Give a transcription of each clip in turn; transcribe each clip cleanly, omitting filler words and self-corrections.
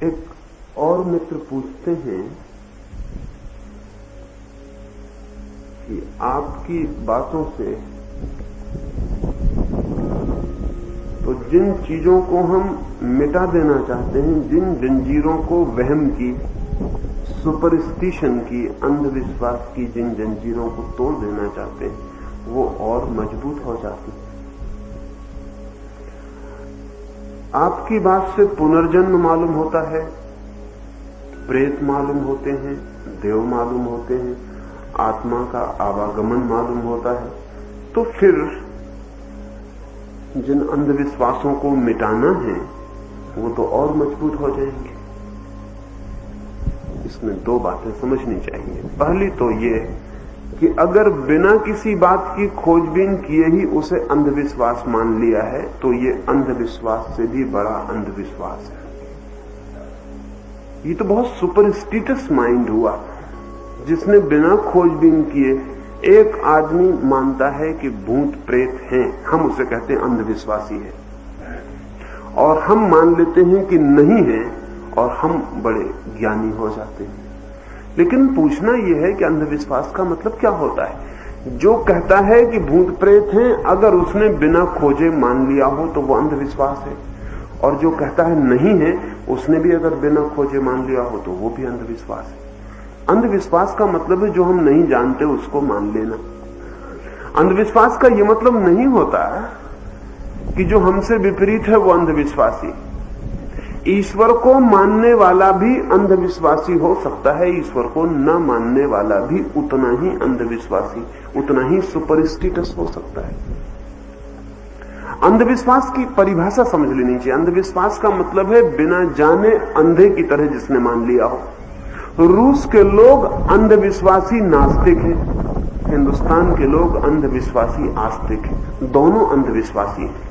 एक और मित्र पूछते हैं कि आपकी बातों से तो जिन चीजों को हम मिटा देना चाहते हैं, जिन जंजीरों को वहम की, सुपरस्टिशन की, अंधविश्वास की जिन जंजीरों को तोड़ देना चाहते हैं, वो और मजबूत हो जाती है। आपकी बात से पुनर्जन्म मालूम होता है, प्रेत मालूम होते हैं, देव मालूम होते हैं, आत्मा का आवागमन मालूम होता है, तो फिर जिन अंधविश्वासों को मिटाना है वो तो और मजबूत हो जाएंगे। इसमें दो बातें समझनी चाहिए। पहली तो ये कि अगर बिना किसी बात की खोजबीन किए ही उसे अंधविश्वास मान लिया है तो ये अंधविश्वास से भी बड़ा अंधविश्वास है। ये तो बहुत सुपरस्टिटियस माइंड हुआ जिसने बिना खोजबीन किए, एक आदमी मानता है कि भूत प्रेत हैं, हम उसे कहते हैं अंधविश्वासी है, और हम मान लेते हैं कि नहीं है और हम बड़े ज्ञानी हो जाते हैं। लेकिन पूछना यह है कि अंधविश्वास का मतलब क्या होता है। जो कहता है कि भूत प्रेत हैं, अगर उसने बिना खोजे मान लिया हो तो वो अंधविश्वास है, और जो कहता है नहीं है, उसने भी अगर बिना खोजे मान लिया हो तो वो भी अंधविश्वास है। अंधविश्वास का मतलब है जो हम नहीं जानते उसको मान लेना। अंधविश्वास का यह मतलब नहीं होता कि जो हमसे विपरीत है वो अंधविश्वासी। ईश्वर को मानने वाला भी अंधविश्वासी हो सकता है, ईश्वर को न मानने वाला भी उतना ही अंधविश्वासी, उतना ही सुपरस्टिटियस हो सकता है। अंधविश्वास की परिभाषा समझ लेनी चाहिए। अंधविश्वास का मतलब है बिना जाने अंधे की तरह जिसने मान लिया हो। रूस के लोग अंधविश्वासी नास्तिक हैं, हिंदुस्तान के लोग अंधविश्वासी आस्तिक हैं, दोनों अंधविश्वासी हैं।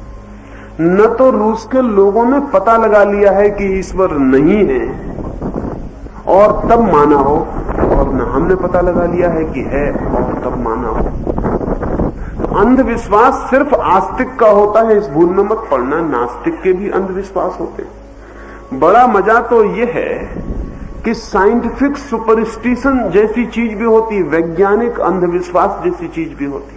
न तो रूस के लोगों ने पता लगा लिया है कि ईश्वर नहीं है और तब माना हो, और न हमने पता लगा लिया है कि है और तब माना हो। अंधविश्वास सिर्फ आस्तिक का होता है, इस भूल में मत पड़ना, नास्तिक के भी अंधविश्वास होते हैं। बड़ा मजा तो यह है कि साइंटिफिक सुपरस्टिशन जैसी चीज भी होती, वैज्ञानिक अंधविश्वास जैसी चीज भी होती,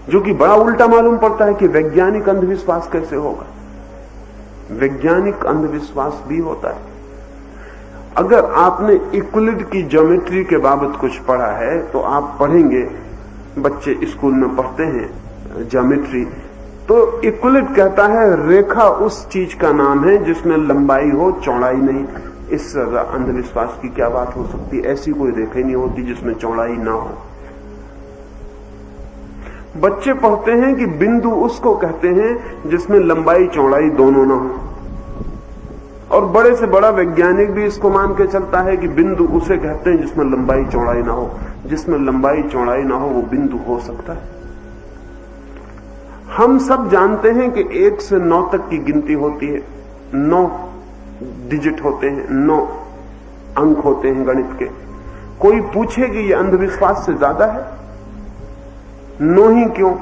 जो कि बड़ा उल्टा मालूम पड़ता है कि वैज्ञानिक अंधविश्वास कैसे होगा। वैज्ञानिक अंधविश्वास भी होता है। अगर आपने यूक्लिड की ज्योमेट्री के बाबत कुछ पढ़ा है तो आप पढ़ेंगे, बच्चे स्कूल में पढ़ते हैं ज्योमेट्री, तो यूक्लिड कहता है रेखा उस चीज का नाम है जिसमें लंबाई हो, चौड़ाई नहीं। इससे अंधविश्वास की क्या बात हो सकती है। ऐसी कोई रेखा ही नहीं होती जिसमें चौड़ाई ना हो। बच्चे पढ़ते हैं कि बिंदु उसको कहते हैं जिसमें लंबाई चौड़ाई दोनों ना हो, और बड़े से बड़ा वैज्ञानिक भी इसको मान के चलता है कि बिंदु उसे कहते हैं जिसमें लंबाई चौड़ाई ना हो। जिसमें लंबाई चौड़ाई ना हो वो बिंदु हो सकता है। हम सब जानते हैं कि 1 से 9 तक की गिनती होती है, 9 डिजिट होते हैं, 9 अंक होते हैं गणित के। कोई पूछे कि यह अंधविश्वास से ज्यादा है? 9 ही क्यों?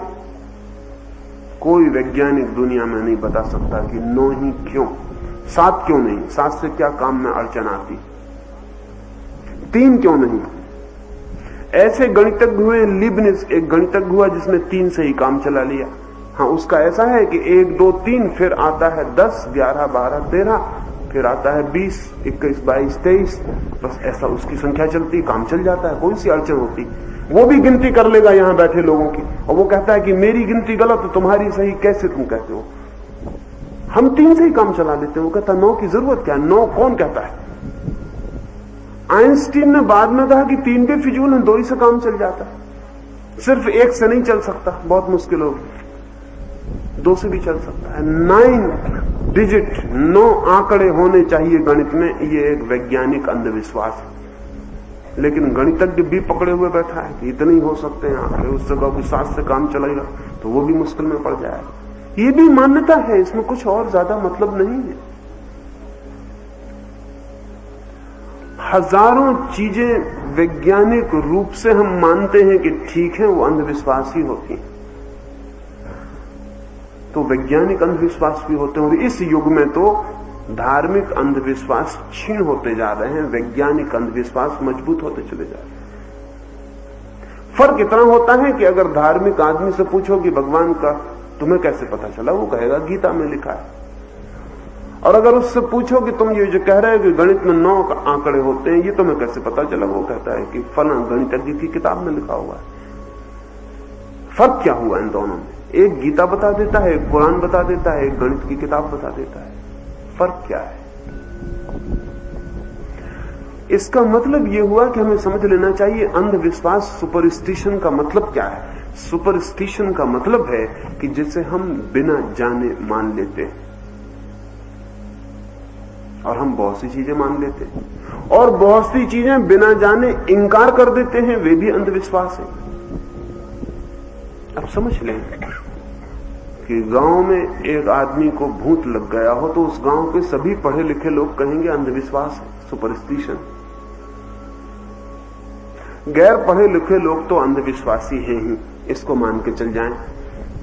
कोई वैज्ञानिक दुनिया में नहीं बता सकता कि 9 ही क्यों, 7 क्यों नहीं, 7 से क्या काम में अड़चन आती, 3 क्यों नहीं। ऐसे गणितज्ञ हुए, लीबनिज एक गणितज्ञ हुआ जिसने 3 से ही काम चला लिया। हाँ, उसका ऐसा है कि 1 2 3, फिर आता है 10 11 12 13, फिर आता है 20 21 22 23, बस ऐसा उसकी संख्या चलती, काम चल जाता है, कोई सी अड़चन होती। वो भी गिनती कर लेगा यहां बैठे लोगों की, और वो कहता है कि मेरी गिनती गलत है, तुम्हारी सही, कैसे तुम कहते हो। हम 3 से ही काम चला लेते हैं। वो कहता 9 की जरूरत क्या है, 9 कौन कहता है। आइंस्टीन ने बाद में कहा कि 3 भी फिजूल है, 2 ही से काम चल जाता है। सिर्फ 1 से नहीं चल सकता, बहुत मुश्किल होगी, 2 से भी चल सकता है। 9 डिजिट, 9 आंकड़े होने चाहिए गणित में, ये एक वैज्ञानिक अंधविश्वास है। लेकिन गणितज्ञ भी पकड़े हुए बैठा है कि इतने ही हो सकते हैं आंकड़े, उस जगह कोई 7 से काम चलेगा तो वो भी मुश्किल में पड़ जाएगा। ये भी मान्यता है, इसमें कुछ और ज्यादा मतलब नहीं है। हजारों चीजें वैज्ञानिक रूप से हम मानते हैं कि ठीक है, वो अंधविश्वास ही होती हैं। तो वैज्ञानिक अंधविश्वास भी होते हैं। और इस युग में तो धार्मिक अंधविश्वास क्षीण होते जा रहे हैं, वैज्ञानिक अंधविश्वास मजबूत होते चले जा रहे हैं। फर्क इतना होता है कि अगर धार्मिक आदमी से पूछो कि भगवान का तुम्हें कैसे पता चला, वो कहेगा गीता में लिखा है। और अगर उससे पूछो कि तुम ये जो कह रहे हो कि गणित में 9 आंकड़े होते हैं, ये तुम्हें कैसे पता चला, वो कहता है कि फला गणितज्ञ की किताब में लिखा हुआ है। फर्क क्या हुआ इन दोनों में? एक गीता बता देता है, एक कुरान बता देता है, एक गणित की किताब बता देता है। फर्क क्या है? इसका मतलब यह हुआ कि हमें समझ लेना चाहिए अंधविश्वास, सुपरस्टिशन का मतलब क्या है। सुपरस्टिशन का मतलब है कि जिसे हम बिना जाने मान लेते हैं, और हम बहुत सी चीजें मान लेते हैं, और बहुत सी चीजें बिना जाने इंकार कर देते हैं, वे भी अंधविश्वास है। अब समझ लें कि गांव में एक आदमी को भूत लग गया हो तो उस गांव के सभी पढ़े लिखे लोग कहेंगे अंधविश्वास है, सुपरस्टिशन। गैर पढ़े लिखे लोग तो अंधविश्वासी हैं ही, इसको मान के चल जाएं।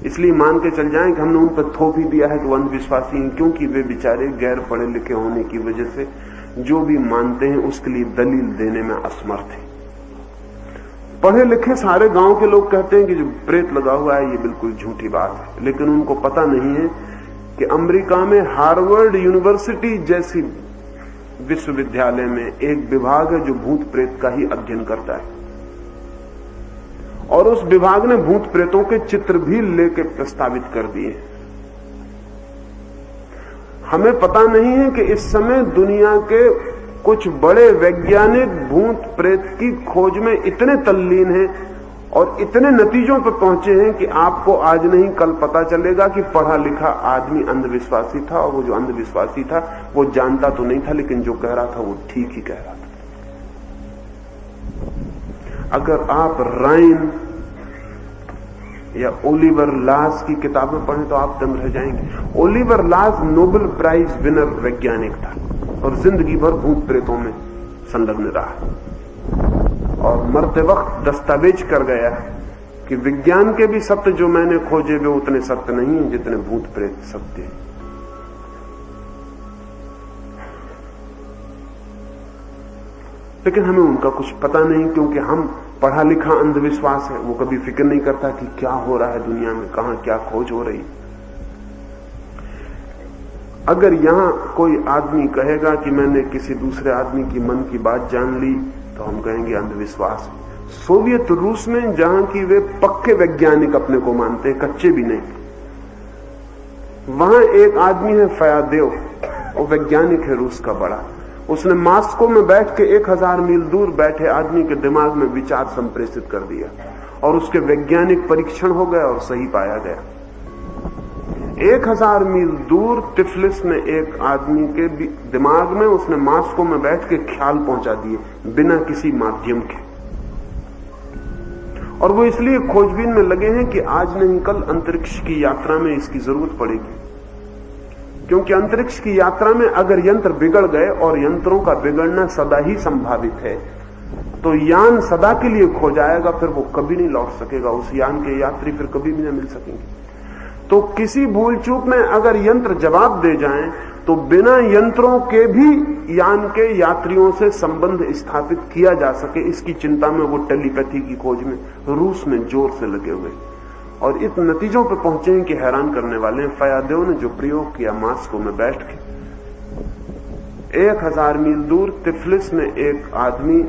इसलिए मान के चल जाएं कि हमने उन पर थोप ही दिया है कि वो अंधविश्वासी हैं, क्योंकि वे बेचारे गैर पढ़े लिखे होने की वजह से जो भी मानते हैं उसके लिए दलील देने में असमर्थ हैं। पढ़े लिखे सारे गांव के लोग कहते हैं कि जो प्रेत लगा हुआ है ये बिल्कुल झूठी बात है, लेकिन उनको पता नहीं है कि अमेरिका में हार्वर्ड यूनिवर्सिटी जैसी विश्वविद्यालय में एक विभाग है जो भूत प्रेत का ही अध्ययन करता है, और उस विभाग ने भूत प्रेतों के चित्र भी लेके प्रस्तावित कर दिए। हमें पता नहीं है कि इस समय दुनिया के कुछ बड़े वैज्ञानिक भूत प्रेत की खोज में इतने तल्लीन हैं और इतने नतीजों पर पहुंचे हैं कि आपको आज नहीं कल पता चलेगा कि पढ़ा लिखा आदमी अंधविश्वासी था, और वो जो अंधविश्वासी था वो जानता तो नहीं था, लेकिन जो कह रहा था वो ठीक ही कह रहा था। अगर आप राइन या ओलिवर लाज की किताबें पढ़ें तो आप दंग रह जाएंगे। ओलिवर लाज नोबेल प्राइज विनर वैज्ञानिक था और जिंदगी भर भूत प्रेतों में संलग्न रहा, और मरते वक्त दस्तावेज कर गया कि विज्ञान के भी सत्य जो मैंने खोजे वे उतने सत्य नहीं हैं जितने भूत प्रेत सत्य हैं। लेकिन हमें उनका कुछ पता नहीं, क्योंकि हम पढ़ा लिखा अंधविश्वास है, वो कभी फिक्र नहीं करता कि क्या हो रहा है दुनिया में, कहां क्या खोज हो रही। अगर यहां कोई आदमी कहेगा कि मैंने किसी दूसरे आदमी की मन की बात जान ली, तो हम कहेंगे अंधविश्वास है। सोवियत रूस में जहां की वे पक्के वैज्ञानिक अपने को मानते हैं, कच्चे भी नहीं, वहां एक आदमी है फयादेव, वो वैज्ञानिक है रूस का बड़ा। उसने मास्को में बैठ के 1000 मील दूर बैठे आदमी के दिमाग में विचार संप्रेषित कर दिया, और उसके वैज्ञानिक परीक्षण हो गया और सही पाया गया। 1000 मील दूर टिफलिस में एक आदमी के दिमाग में उसने मास्को में बैठ के ख्याल पहुंचा दिए बिना किसी माध्यम के, और वो इसलिए खोजबीन में लगे हैं कि आज नहीं कल अंतरिक्ष की यात्रा में इसकी जरूरत पड़ेगी। क्योंकि अंतरिक्ष की यात्रा में अगर यंत्र बिगड़ गए, और यंत्रों का बिगड़ना सदा ही संभावित है, तो यान सदा के लिए खो जाएगा, फिर वो कभी नहीं लौट सकेगा। उस यान के यात्री फिर कभी भी नहीं मिल सकेंगे। तो किसी भूल चूक में अगर यंत्र जवाब दे जाएं, तो बिना यंत्रों के भी यान के यात्रियों से संबंध स्थापित किया जा सके, इसकी चिंता में वो टेलीपैथी की खोज में रूस में जोर से लगे हुए, और इन नतीजों पर पहुंचे हैं कि हैरान करने वाले हैं। फयादेव ने जो प्रयोग किया मास्को में बैठ के, 1000 मील दूर तिफलिस में एक आदमी,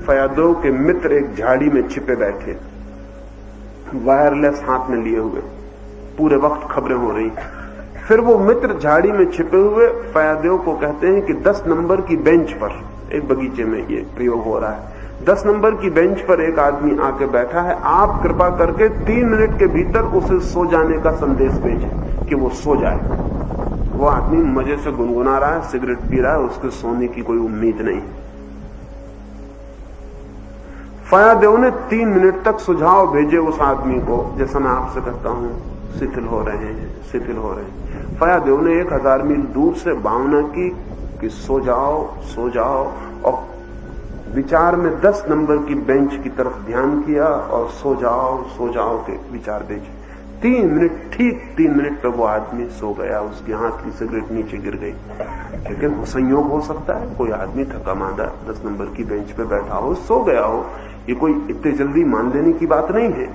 फयादेव के मित्र एक झाड़ी में छिपे बैठे, वायरलेस हाथ में लिए हुए, पूरे वक्त खबरें हो रही। फिर वो मित्र झाड़ी में छिपे हुए फयादेव को कहते हैं कि 10 नंबर की बेंच पर, एक बगीचे में ये प्रयोग हो रहा है, 10 नंबर की बेंच पर एक आदमी आके बैठा है, आप कृपा करके 3 मिनट के भीतर उसे सो जाने का संदेश भेजें कि वो सो जाए। वो आदमी मजे से गुनगुना रहा है, सिगरेट पी रहा है, उसके सोने की कोई उम्मीद नहीं। फयादेव ने 3 मिनट तक सुझाव भेजे उस आदमी को, जैसा मैं आपसे कहता हूं शिथिल हो रहे हैं, शिथिल हो रहे हैं। फयादेव ने 1000 मील दूर से भावना की कि सो जाओ, सो जाओ, और विचार में 10 नंबर की बेंच की तरफ ध्यान किया और सो जाओ के विचार भेजे। ठीक 3 मिनट पे वो आदमी सो गया, उसके हाथ की सिगरेट नीचे गिर गई। लेकिन वो संयोग हो सकता है, कोई आदमी थका मांदा 10 नंबर की बेंच पे बैठा हो, सो गया हो, ये कोई इतने जल्दी मान लेने की बात नहीं है।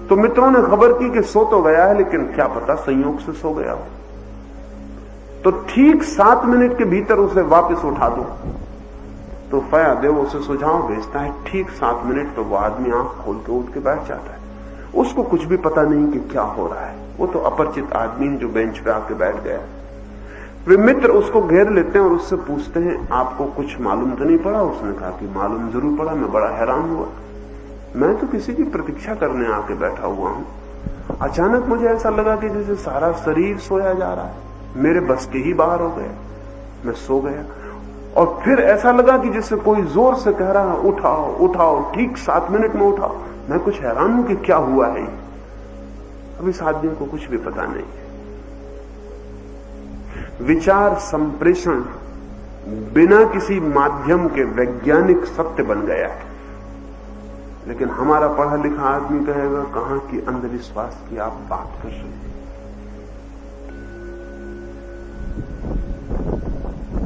तो मित्रों ने खबर की कि सो तो गया है, लेकिन क्या पता संयोग से सो गया हो। तो ठीक 7 मिनट के भीतर उसे वापस उठा दो। तो फयादेव उसे सुझाव भेजता है, ठीक 7 मिनट पर वो आदमी आंख खोल के उठ के बैठ जाता है। उसको कुछ भी पता नहीं कि क्या हो रहा है, वो तो अपरिचित आदमी जो बेंच पे आके बैठ गया। वे मित्र उसको घेर लेते हैं और उससे पूछते हैं, आपको कुछ मालूम तो नहीं पड़ा? उसने कहा कि मालूम जरूर पड़ा, मैं बड़ा हैरान हुआ, मैं तो किसी की प्रतीक्षा करने आके बैठा हुआ हूं। अचानक मुझे ऐसा लगा कि जैसे सारा शरीर सोया जा रहा है, मेरे बस के ही बाहर हो गया, मैं सो गया। और फिर ऐसा लगा कि जैसे कोई जोर से कह रहा है, उठाओ उठाओ, ठीक 7 मिनट में उठाओ। मैं कुछ हैरान हूं कि क्या हुआ है। अब इस आदमी को कुछ भी पता नहीं है। विचार संप्रेषण बिना किसी माध्यम के वैज्ञानिक सत्य बन गया है। लेकिन हमारा पढ़ा लिखा आदमी कहेगा, कहां की अंधविश्वास की आप बात कर रहे हैं।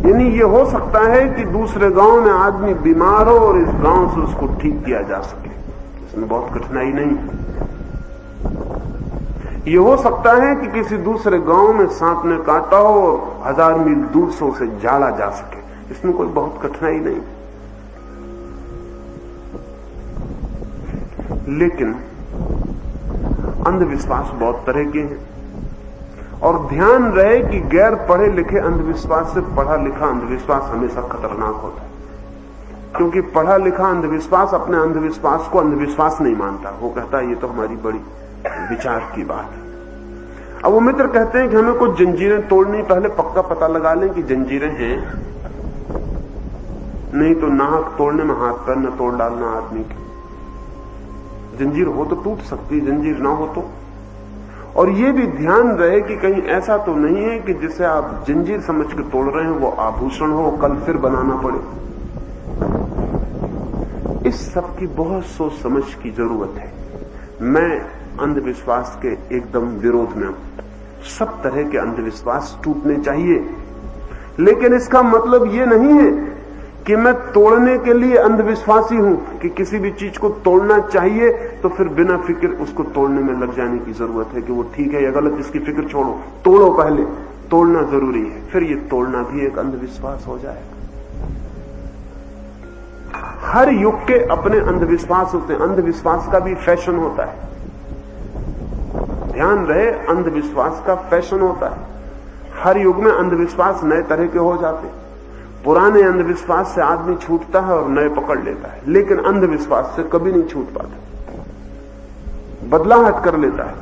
यानी ये हो सकता है कि दूसरे गांव में आदमी बीमार हो और इस गांव से उसको ठीक किया जा सके, इसमें बहुत कठिनाई नहीं है। ये हो सकता है कि किसी दूसरे गांव में सांप ने काटा हो और 1000 मील दूर से उसे जाड़ा जा सके, इसमें कोई बहुत कठिनाई नहीं। लेकिन अंधविश्वास बहुत तरह के हैं, और ध्यान रहे कि गैर पढ़े लिखे अंधविश्वास से पढ़ा लिखा अंधविश्वास हमेशा खतरनाक होता है। क्योंकि पढ़ा लिखा अंधविश्वास अपने अंधविश्वास को अंधविश्वास नहीं मानता, वो कहता है ये तो हमारी बड़ी विचार की बात है। अब वो मित्र कहते हैं कि हमें कुछ जंजीरें तोड़नी, पहले पक्का पता लगा लें कि जंजीरें हैं, नहीं तो नाहक तोड़ने में हाथ पैर न तोड़ डालना आदमी की। जंजीर हो तो टूट सकती, जंजीर ना हो तो। और ये भी ध्यान रहे कि कहीं ऐसा तो नहीं है कि जिसे आप जंजीर समझ के तोड़ रहे हैं वो आभूषण हो, कल फिर बनाना पड़े। इस सब की बहुत सोच समझ की जरूरत है। मैं अंधविश्वास के एकदम विरोध में हूं। सब तरह के अंधविश्वास टूटने चाहिए, लेकिन इसका मतलब ये नहीं है कि मैं तोड़ने के लिए अंधविश्वासी हूं, कि किसी भी चीज को तोड़ना चाहिए तो फिर बिना फिक्र उसको तोड़ने में लग जाने की जरूरत है कि वो ठीक है या गलत, इसकी फिक्र छोड़ो, तोड़ो पहले, तोड़ना जरूरी है, फिर ये तोड़ना भी एक अंधविश्वास हो जाएगा। हर युग के अपने अंधविश्वास होते हैं, अंधविश्वास का भी फैशन होता है। ध्यान रहे, अंधविश्वास का फैशन होता है। हर युग में अंधविश्वास नए तरह के हो जाते हैं। पुराने अंधविश्वास से आदमी छूटता है और नए पकड़ लेता है, लेकिन अंधविश्वास से कभी नहीं छूट पाता, बदलाहट कर लेता है,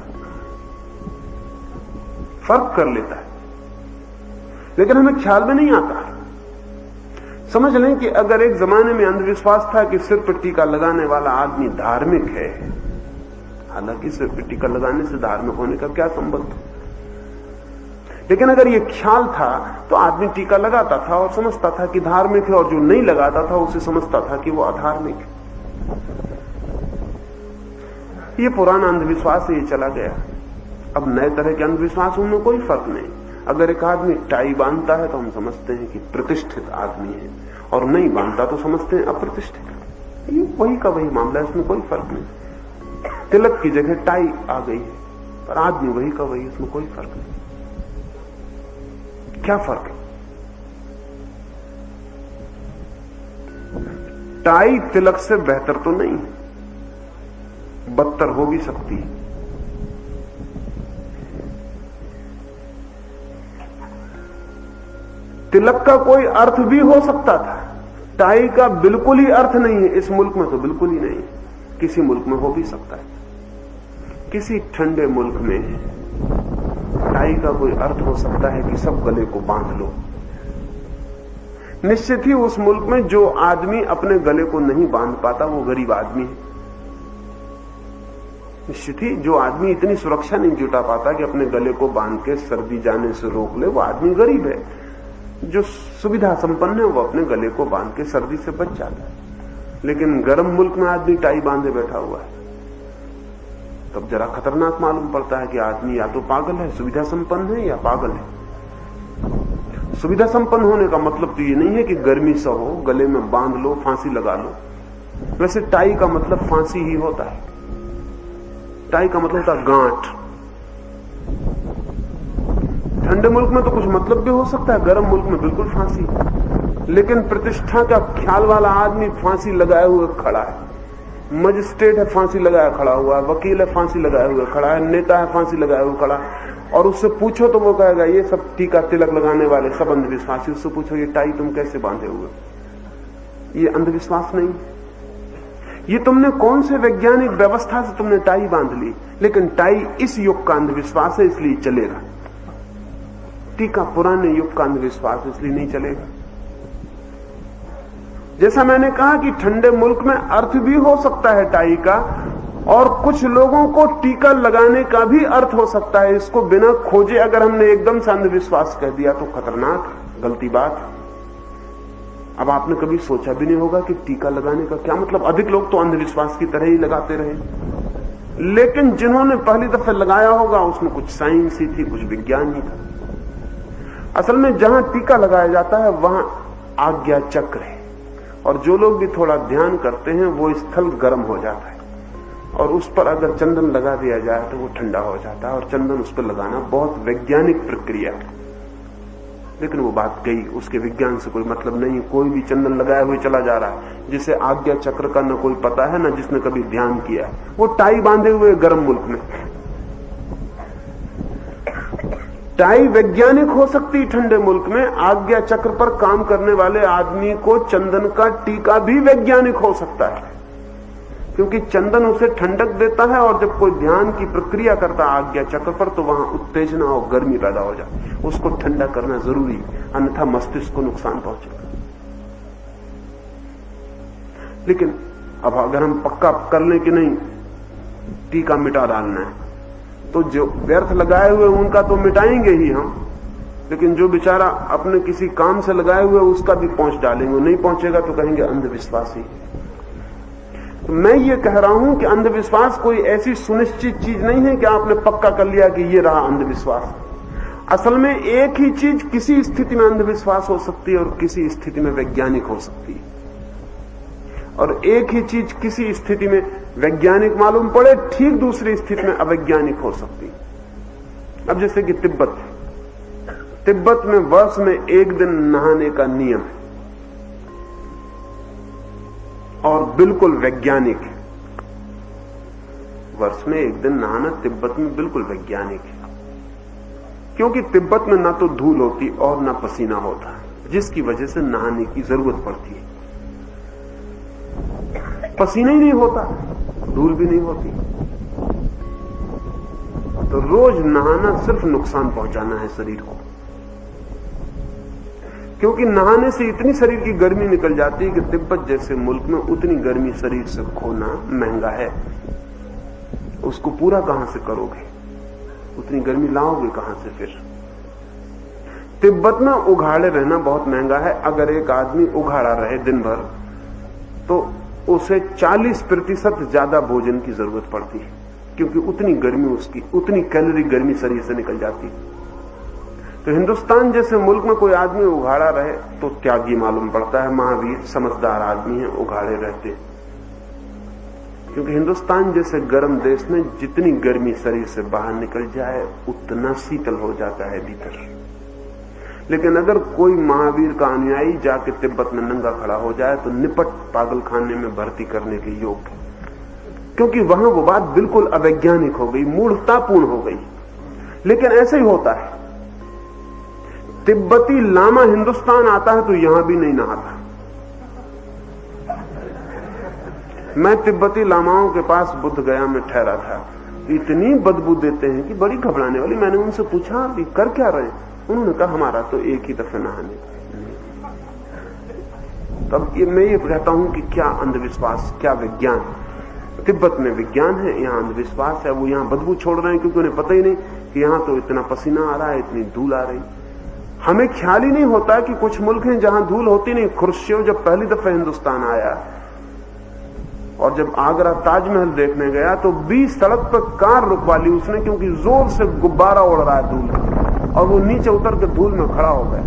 फर्क कर लेता है, लेकिन हमें ख्याल में नहीं आता। समझ लें कि अगर एक जमाने में अंधविश्वास था कि सिर पर टीका लगाने वाला आदमी धार्मिक है, हालांकि सिर पर टीका लगाने से धार्मिक होने का क्या संबंध, लेकिन अगर यह ख्याल था तो आदमी टीका लगाता था और समझता था कि धार्मिक है, और जो नहीं लगाता था उसे समझता था कि वो अधार्मिक है। ये पुराना अंधविश्वास है, ये चला गया। अब नए तरह के अंधविश्वास, उनमें कोई फर्क नहीं। अगर एक आदमी टाई बांधता है तो हम समझते हैं कि प्रतिष्ठित आदमी है, और नहीं बांधता तो समझते हैं अप्रतिष्ठित। ये वही का वही मामला है, इसमें कोई फर्क नहीं। तिलक की जगह टाई आ गई है, पर आदमी वही का वही, इसमें कोई फर्क नहीं। क्या फर्क है? टाई तिलक से बेहतर तो नहीं, बदतर हो भी सकती है। तिलक का कोई अर्थ भी हो सकता था, टाई का बिल्कुल ही अर्थ नहीं है। इस मुल्क में तो बिल्कुल ही नहीं, किसी मुल्क में हो भी सकता है। किसी ठंडे मुल्क में टाई का कोई अर्थ हो सकता है कि सब गले को बांध लो। निश्चित ही उस मुल्क में जो आदमी अपने गले को नहीं बांध पाता वो गरीब आदमी है। निश्चित ही जो आदमी इतनी सुरक्षा नहीं जुटा पाता कि अपने गले को बांध के सर्दी जाने से रोक ले, वो आदमी गरीब है। जो सुविधा संपन्न है वो अपने गले को बांध के सर्दी से बच जाता है। लेकिन गर्म मुल्क में आदमी टाई बांधे बैठा हुआ है, तब जरा खतरनाक मालूम पड़ता है कि आदमी या तो पागल है, सुविधा संपन्न है, या पागल है। सुविधा संपन्न होने का मतलब तो ये नहीं है कि गर्मी सहो, गले में बांध लो, फांसी लगा लो। वैसे टाई का मतलब फांसी ही होता है। टाई का मतलब होता है गांठ। ठंडे मुल्क में तो कुछ मतलब भी हो सकता है, गर्म मुल्क में बिल्कुल फांसी। लेकिन प्रतिष्ठा का ख्याल वाला आदमी फांसी लगाए हुए खड़ा है। मजिस्ट्रेट है, फांसी लगाया खड़ा हुआ है। वकील है, फांसी लगाए हुए खड़ा है। नेता है, फांसी लगाए हुए खड़ा है। और उससे पूछो तो वो कहेगा ये सब टीका तिलक लगाने वाले सब अंधविश्वासी। उससे पूछो ये टाई तुम कैसे बांधे हुए? ये अंधविश्वास नहीं। ये तुमने कौन से वैज्ञानिक व्यवस्था से तुमने टाई बांध ली? लेकिन टाई इस युग का अंधविश्वास है, इसलिए चलेगा। टीका पुराने युग का अंधविश्वास है, इसलिए नहीं चलेगा। जैसा मैंने कहा कि ठंडे मुल्क में अर्थ भी हो सकता है टाई का, और कुछ लोगों को टीका लगाने का भी अर्थ हो सकता है। इसको बिना खोजे अगर हमने एकदम से अंधविश्वास कह दिया तो खतरनाक, गलती बात। अब आपने कभी सोचा भी नहीं होगा कि टीका लगाने का क्या मतलब। अधिक लोग तो अंधविश्वास की तरह ही लगाते रहे, लेकिन जिन्होंने पहली दफे लगाया होगा उसमें कुछ साइंस ही थी, कुछ विज्ञान ही था। असल में जहां टीका लगाया जाता है वहां आज्ञा चक्र है, और जो लोग भी थोड़ा ध्यान करते हैं वो स्थल गर्म हो जाता है, और उस पर अगर चंदन लगा दिया जाए तो वो ठंडा हो जाता है। और चंदन उस पर लगाना बहुत वैज्ञानिक प्रक्रिया है। लेकिन वो बात गई, उसके विज्ञान से कोई मतलब नहीं। कोई भी चंदन लगाए हुए चला जा रहा है, जिसे आज्ञा चक्र का न कोई पता है, न जिसने कभी ध्यान किया है। वो टाई बांधे हुए गर्म मुल्क में। टाई वैज्ञानिक हो सकती ठंडे मुल्क में। आज्ञा चक्र पर काम करने वाले आदमी को चंदन का टीका भी वैज्ञानिक हो सकता है, क्योंकि चंदन उसे ठंडक देता है। और जब कोई ध्यान की प्रक्रिया करता है आज्ञा चक्र पर, तो वहां उत्तेजना और गर्मी पैदा हो जाती है। उसको ठंडा करना जरूरी, अन्यथा मस्तिष्क को नुकसान पहुंचेगा। लेकिन अब अगर हम पक्का कर लें कि नहीं टीका मिटा डालना है, तो जो व्यर्थ लगाए हुए उनका तो मिटाएंगे ही हम, लेकिन जो बेचारा अपने किसी काम से लगाए हुए उसका भी पहुंच डालेंगे। नहीं पहुंचेगा तो कहेंगे अंधविश्वासी। तो मैं ये कह रहा हूं कि अंधविश्वास कोई ऐसी सुनिश्चित चीज नहीं है कि आपने पक्का कर लिया कि ये रहा अंधविश्वास। असल में एक ही चीज किसी स्थिति में अंधविश्वास हो सकती है और किसी स्थिति में वैज्ञानिक हो सकती है, और एक ही चीज किसी स्थिति में वैज्ञानिक मालूम पड़े, ठीक दूसरी स्थिति में अवैज्ञानिक हो सकती है। अब जैसे कि तिब्बत में वर्ष में एक दिन नहाने का नियम है, और बिल्कुल वैज्ञानिक है। वर्ष में एक दिन नहाना तिब्बत में बिल्कुल वैज्ञानिक है, क्योंकि तिब्बत में ना तो धूल होती और ना पसीना होता, जिसकी वजह से नहाने की जरूरत पड़ती है। पसीना ही नहीं होता, धूल भी नहीं होती, तो रोज नहाना सिर्फ नुकसान पहुंचाना है शरीर को। क्योंकि नहाने से इतनी शरीर की गर्मी निकल जाती है कि तिब्बत जैसे मुल्क में उतनी गर्मी शरीर से खोना महंगा है। उसको पूरा कहां से करोगे? उतनी गर्मी लाओगे कहां से फिर? तिब्बत में उघाड़े रहना बहुत महंगा है। अगर एक आदमी उघाड़ा रहे दिन भर तो उसे 40% ज्यादा भोजन की जरूरत पड़ती है, क्योंकि उतनी गर्मी उसकी, उतनी कैलोरी गर्मी शरीर से निकल जाती है। तो हिंदुस्तान जैसे मुल्क में कोई आदमी उघाड़ा रहे तो त्यागी मालूम पड़ता है। महावीर समझदार आदमी है, उघाड़े रहते, क्योंकि हिंदुस्तान जैसे गर्म देश में जितनी गर्मी शरीर से बाहर निकल जाए उतना शीतल हो जाता है भीतर। लेकिन अगर कोई महावीर का अनुयायी जाके तिब्बत में नंगा खड़ा हो जाए तो निपट पागल खाने में भर्ती करने के योग्य, क्योंकि वहां वो बात बिल्कुल अवैज्ञानिक हो गई, मूढ़तापूर्ण हो गई। लेकिन ऐसे ही होता है। तिब्बती लामा हिंदुस्तान आता है तो यहां भी नहीं नहाता। मैं तिब्बती लामाओं के पास बुद्ध गया में ठहरा था, इतनी बदबू देते हैं कि बड़ी घबराने वाली। मैंने उनसे पूछा अभी कर क्या रहे? उन्होंने कहा हमारा तो एक ही दफे नहाने का। तब मैं ये कहता हूं कि क्या अंधविश्वास, क्या विज्ञान। तिब्बत में विज्ञान है, यहां अंधविश्वास है। वो यहां बदबू छोड़ रहे हैं क्योंकि उन्हें पता ही नहीं कि यहां तो इतना पसीना आ रहा है, इतनी धूल आ रही। हमें ख्याल ही नहीं होता कि कुछ मुल्क हैं जहां धूल होती नहीं। खुर्शियों जब पहली दफा हिंदुस्तान आया और जब आगरा ताजमहल देखने गया तो 20 सड़क पर कार रुकवा ली उसने, क्योंकि जोर से गुब्बारा उड़ रहा है धूल का, और वो नीचे उतर के धूल में खड़ा हो गया।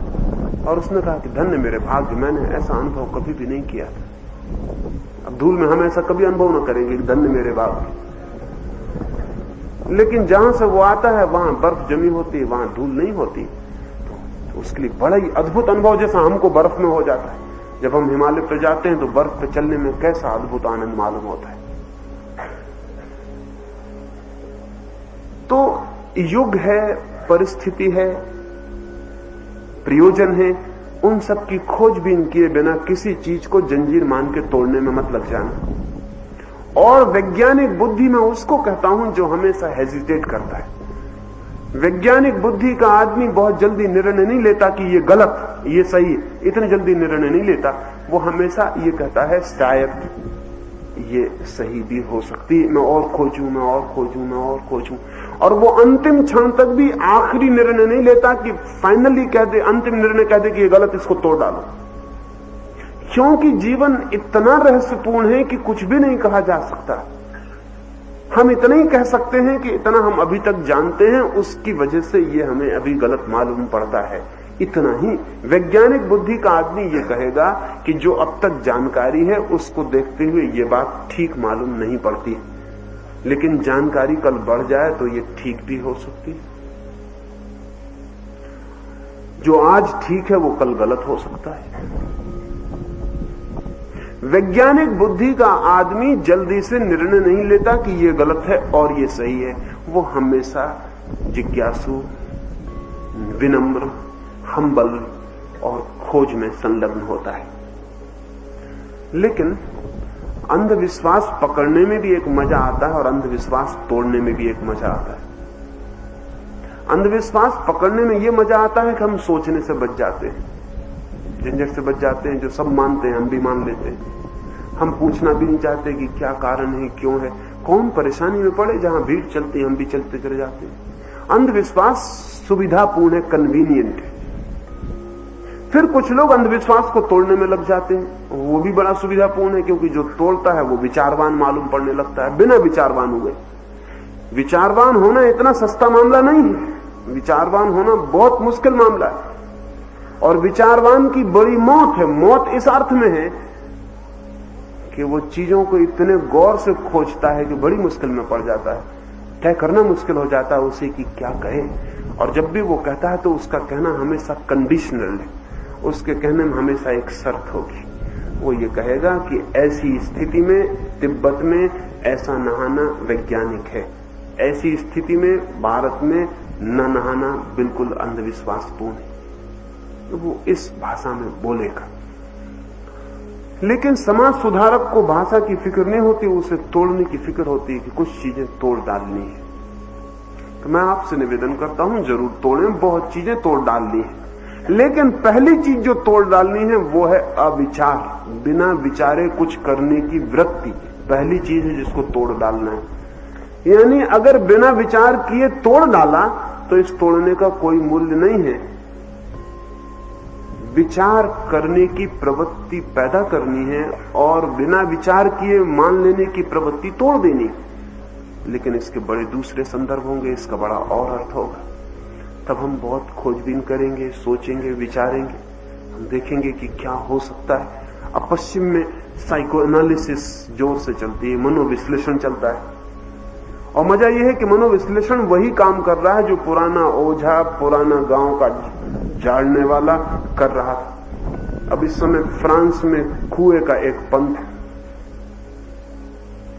और उसने कहा कि धन्य मेरे भाग्य, मैंने ऐसा अनुभव कभी भी नहीं किया था। अब धूल में हम ऐसा कभी अनुभव न करेंगे कि धन्य मेरे भाग्य। लेकिन जहां से वो आता है वहां बर्फ जमी होती है, वहां धूल नहीं होती, तो उसके लिए बड़ा ही अद्भुत अनुभव जैसा हमको बर्फ में हो जाता है। जब हम हिमालय पर जाते हैं तो बर्फ पे चलने में कैसा अद्भुत आनंद मालूम होता है। तो युग है, परिस्थिति है, प्रयोजन है, उन सब की खोजबीन किए बिना किसी चीज को जंजीर मान के तोड़ने में मत लग जाना। और वैज्ञानिक बुद्धि में उसको कहता हूं जो हमेशा हेजिटेट करता है। वैज्ञानिक बुद्धि का आदमी बहुत जल्दी निर्णय नहीं लेता कि ये गलत, ये सही, इतनी जल्दी निर्णय नहीं लेता। वो हमेशा ये कहता है शायद ये सही भी हो सकती है, मैं और खोजूं, मैं और खोजूं, मैं और खोजूं। और वो अंतिम क्षण तक भी आखिरी निर्णय नहीं लेता कि फाइनली कह दे, अंतिम निर्णय कह दे कि ये गलत, इसको तोड़ डालो। क्योंकि जीवन इतना रहस्यपूर्ण है कि कुछ भी नहीं कहा जा सकता। हम इतना ही कह सकते हैं कि इतना हम अभी तक जानते हैं, उसकी वजह से ये हमें अभी गलत मालूम पड़ता है, इतना ही। वैज्ञानिक बुद्धि का आदमी ये कहेगा कि जो अब तक जानकारी है उसको देखते हुए ये बात ठीक मालूम नहीं पड़ती, लेकिन जानकारी कल बढ़ जाए तो ये ठीक भी हो सकती है। जो आज ठीक है वो कल गलत हो सकता है। वैज्ञानिक बुद्धि का आदमी जल्दी से निर्णय नहीं लेता कि ये गलत है और ये सही है। वो हमेशा जिज्ञासु, विनम्र, हम्बल और खोज में संलग्न होता है। लेकिन अंधविश्वास पकड़ने में भी एक मजा आता है और अंधविश्वास तोड़ने में भी एक मजा आता है। अंधविश्वास पकड़ने में यह मजा आता है कि हम सोचने से बच जाते हैं, झंझट से बच जाते हैं। जो सब मानते हैं हम भी मान लेते हैं। हम पूछना भी नहीं चाहते कि क्या कारण है, क्यों है, कौन परेशानी में पड़े, जहां भीड़ चलती है हम भी चलते चले जाते हैं। अंधविश्वास सुविधापूर्ण है, कन्वीनियंट है। फिर कुछ लोग अंधविश्वास को तोड़ने में लग जाते हैं, वो भी बड़ा सुविधापूर्ण है, क्योंकि जो तोड़ता है वो विचारवान मालूम पड़ने लगता है, बिना विचारवान हुए। विचारवान होना इतना सस्ता मामला नहीं है, विचारवान होना बहुत मुश्किल मामला है। और विचारवान की बड़ी मौत है। मौत इस अर्थ में है कि वो चीजों को इतने गौर से खोजता है कि बड़ी मुश्किल में पड़ जाता है, तय करना मुश्किल हो जाता है उसे कि क्या कहे। और जब भी वो कहता है तो उसका कहना हमेशा कंडीशनल है, उसके कहने में हमेशा एक शर्त होगी। वो ये कहेगा कि ऐसी स्थिति में तिब्बत में ऐसा नहाना वैज्ञानिक है, ऐसी स्थिति में भारत में न नहाना बिल्कुल अंधविश्वासपूर्ण है। तो वो इस भाषा में बोलेगा। लेकिन समाज सुधारक को भाषा की फिक्र नहीं होती, उसे तोड़ने की फिक्र होती है कि कुछ चीजें तोड़ डालनी है। तो मैं आपसे निवेदन करता हूं, जरूर तोड़ें, बहुत चीजें तोड़ डालनी है, लेकिन पहली चीज जो तोड़ डालनी है वो है अविचार, बिना विचारे कुछ करने की वृत्ति। पहली चीज है जिसको तोड़ डालना है। यानी अगर बिना विचार किए तोड़ डाला तो इस तोड़ने का कोई मूल्य नहीं है। विचार करने की प्रवृत्ति पैदा करनी है और बिना विचार किए मान लेने की प्रवृत्ति तोड़ देनी। लेकिन इसके बड़े दूसरे संदर्भ होंगे, इसका बड़ा और अर्थ होगा। तब हम बहुत खोजबीन करेंगे, सोचेंगे, विचारेंगे, हम देखेंगे कि क्या हो सकता है। अब पश्चिम में साइको एनालिसिस जोर से चलती है, मनोविश्लेषण चलता है। और मजा यह है कि मनोविश्लेषण वही काम कर रहा है जो पुराना ओझा, पुराना गांव का झाड़ने वाला कर रहा था। अब इस समय फ्रांस में कुएं का एक पंथ है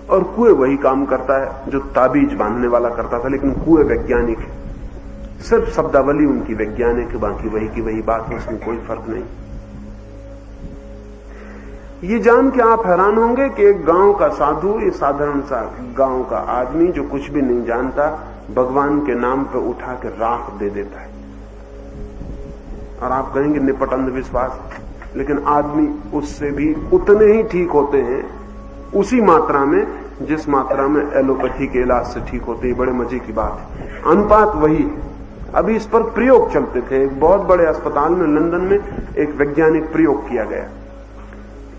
और कुएं वही काम करता है जो ताबीज बांधने वाला करता था, लेकिन कुएं वैज्ञानिक है। सिर्फ शब्दावली उनकी वैज्ञानिक है, बाकी वही की वही बात है, उसमें कोई फर्क नहीं। ये जान के आप हैरान होंगे कि एक गांव का साधु, ये साधारण सा गांव का आदमी जो कुछ भी नहीं जानता, भगवान के नाम पे उठा के राख दे देता है। और आप कहेंगे निपट अंधविश्वास, लेकिन आदमी उससे भी उतने ही ठीक होते हैं, उसी मात्रा में जिस मात्रा में एलोपैथी के इलाज से ठीक होते हैं। बड़े मजे की बात है, अनुपात वही है। अभी इस पर प्रयोग चलते थे। एक बहुत बड़े अस्पताल में लंदन में एक वैज्ञानिक प्रयोग किया गया।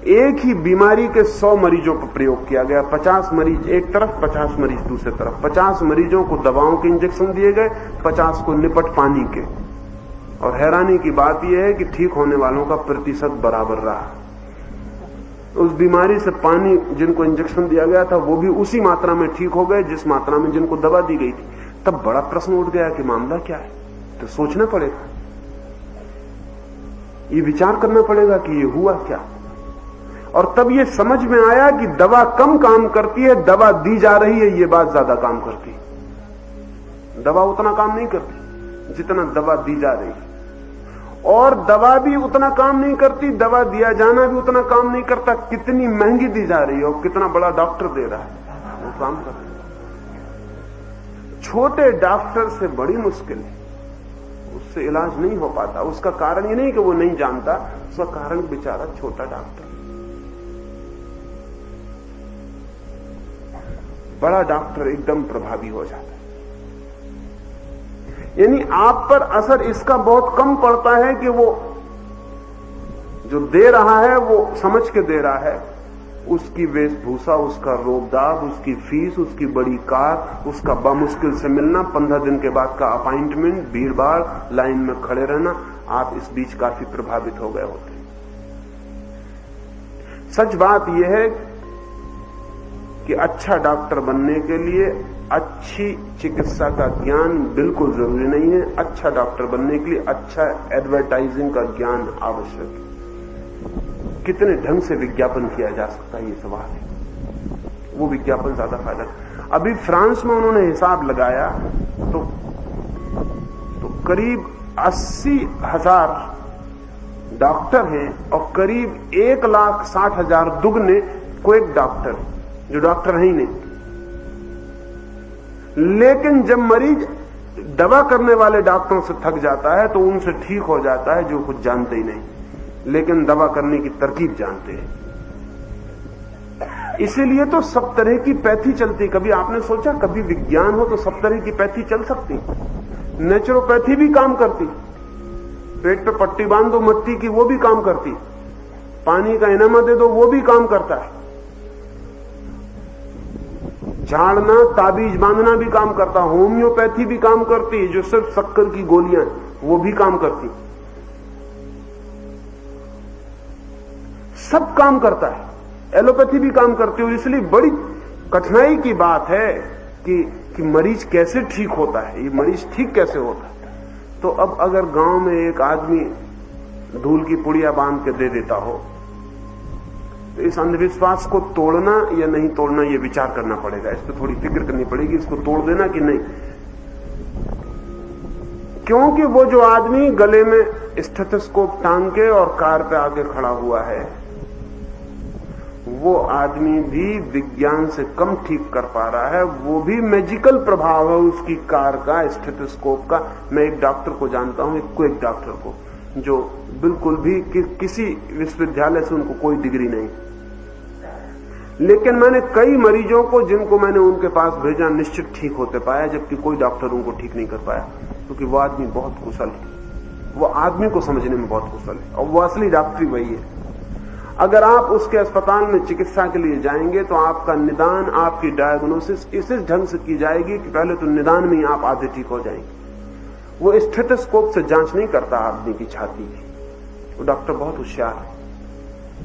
एक ही बीमारी के 100 मरीजों पर प्रयोग किया गया। 50 मरीज एक तरफ, 50 मरीज दूसरे तरफ। 50 मरीजों को दवाओं के इंजेक्शन दिए गए, 50 को निपट पानी के। और हैरानी की बात यह है कि ठीक होने वालों का प्रतिशत बराबर रहा। उस बीमारी से पानी जिनको इंजेक्शन दिया गया था वो भी उसी मात्रा में ठीक हो गए जिस मात्रा में जिनको दवा दी गई थी। तब बड़ा प्रश्न उठ गया कि मामला क्या है। तो सोचना पड़ेगा, ये विचार करना पड़ेगा कि ये हुआ क्या। और तब ये समझ में आया कि दवा कम काम करती है, दवा दी जा रही है ये बात ज्यादा काम करती है। दवा उतना काम नहीं करती जितना दवा दी जा रही है, और दवा भी उतना काम नहीं करती, दवा दिया जाना भी उतना काम नहीं करता। कितनी महंगी दी जा रही है और कितना बड़ा डॉक्टर दे रहा है वो काम करता है। छोटे डॉक्टर से बड़ी मुश्किल है, उससे इलाज नहीं हो पाता। उसका कारण ये नहीं कि वो नहीं जानता, उसका कारण बेचारा छोटा डॉक्टर। बड़ा डॉक्टर एकदम प्रभावी हो जाता है। यानी आप पर असर इसका बहुत कम पड़ता है कि वो जो दे रहा है वो समझ के दे रहा है। उसकी वेशभूषा, उसका रोबदाब, उसकी फीस, उसकी बड़ी कार, उसका बामुश्किल से मिलना, 15 दिन के बाद का अपॉइंटमेंट, भीड़भाड़, लाइन में खड़े रहना, आप इस बीच काफी प्रभावित हो गए होते। सच बात यह है कि अच्छा डॉक्टर बनने के लिए अच्छी चिकित्सा का ज्ञान बिल्कुल जरूरी नहीं है। अच्छा डॉक्टर बनने के लिए अच्छा एडवर्टाइजिंग का ज्ञान आवश्यक है। कितने ढंग से विज्ञापन किया जा सकता है, ये सवाल है। वो विज्ञापन ज्यादा फायदा। अभी फ्रांस में उन्होंने हिसाब लगाया तो करीब 80,000 डॉक्टर हैं और करीब 1,60,000 दुगने क्वेक डॉक्टर जो डॉक्टर है ही नहीं। लेकिन जब मरीज दवा करने वाले डॉक्टरों से थक जाता है तो उनसे ठीक हो जाता है जो कुछ जानते ही नहीं, लेकिन दवा करने की तरकीब जानते हैं। इसीलिए तो सब तरह की पैथी चलती। कभी आपने सोचा कभी विज्ञान हो तो सब तरह की पैथी चल सकती? नेचुरोपैथी भी काम करती, पेट पे पट्टी बांध दो मट्टी की वो भी काम करती, पानी का इनामा दे दो वो भी काम करता है, झाड़ना ताबीज बांधना भी काम करता, होम्योपैथी भी काम करती है जो सिर्फ शक्कर की गोलियां वो भी काम करती, सब काम करता है। एलोपैथी भी काम करती है। इसलिए बड़ी कठिनाई की बात है कि मरीज कैसे ठीक होता है, ये मरीज ठीक कैसे होता है। तो अब अगर गांव में एक आदमी धूल की पुड़िया बांध के दे देता हो तो इस अंधविश्वास को तोड़ना या नहीं तोड़ना ये विचार करना पड़ेगा। इस पर थोड़ी फिक्र करनी पड़ेगी, इसको तोड़ देना कि नहीं। क्योंकि वो जो आदमी गले में स्टेथोस्कोप टांग के और कार पे आके खड़ा हुआ है वो आदमी भी विज्ञान से कम ठीक कर पा रहा है। वो भी मैजिकल प्रभाव है उसकी कार का, स्टेथोस्कोप का। मैं एक डॉक्टर को जानता हूं, एक डॉक्टर को जो बिल्कुल भी किसी विश्वविद्यालय से उनको कोई डिग्री नहीं, लेकिन मैंने कई मरीजों को जिनको मैंने उनके पास भेजा निश्चित ठीक होते पाया, जबकि कोई डॉक्टर उनको ठीक नहीं कर पाया। क्योंकि वो आदमी बहुत कुशल है, वो आदमी को समझने में बहुत कुशल है और वो असली डॉक्टरी वही है। अगर आप उसके अस्पताल में चिकित्सा के लिए जाएंगे तो आपका निदान, आपकी डायग्नोसिस इस ढंग से की जाएगी कि पहले तो निदान में ही आप आधे ठीक हो जाएंगे। वो स्टेथोस्कोप से जांच नहीं करता आदमी की छाती की, वो डॉक्टर बहुत होशियार है।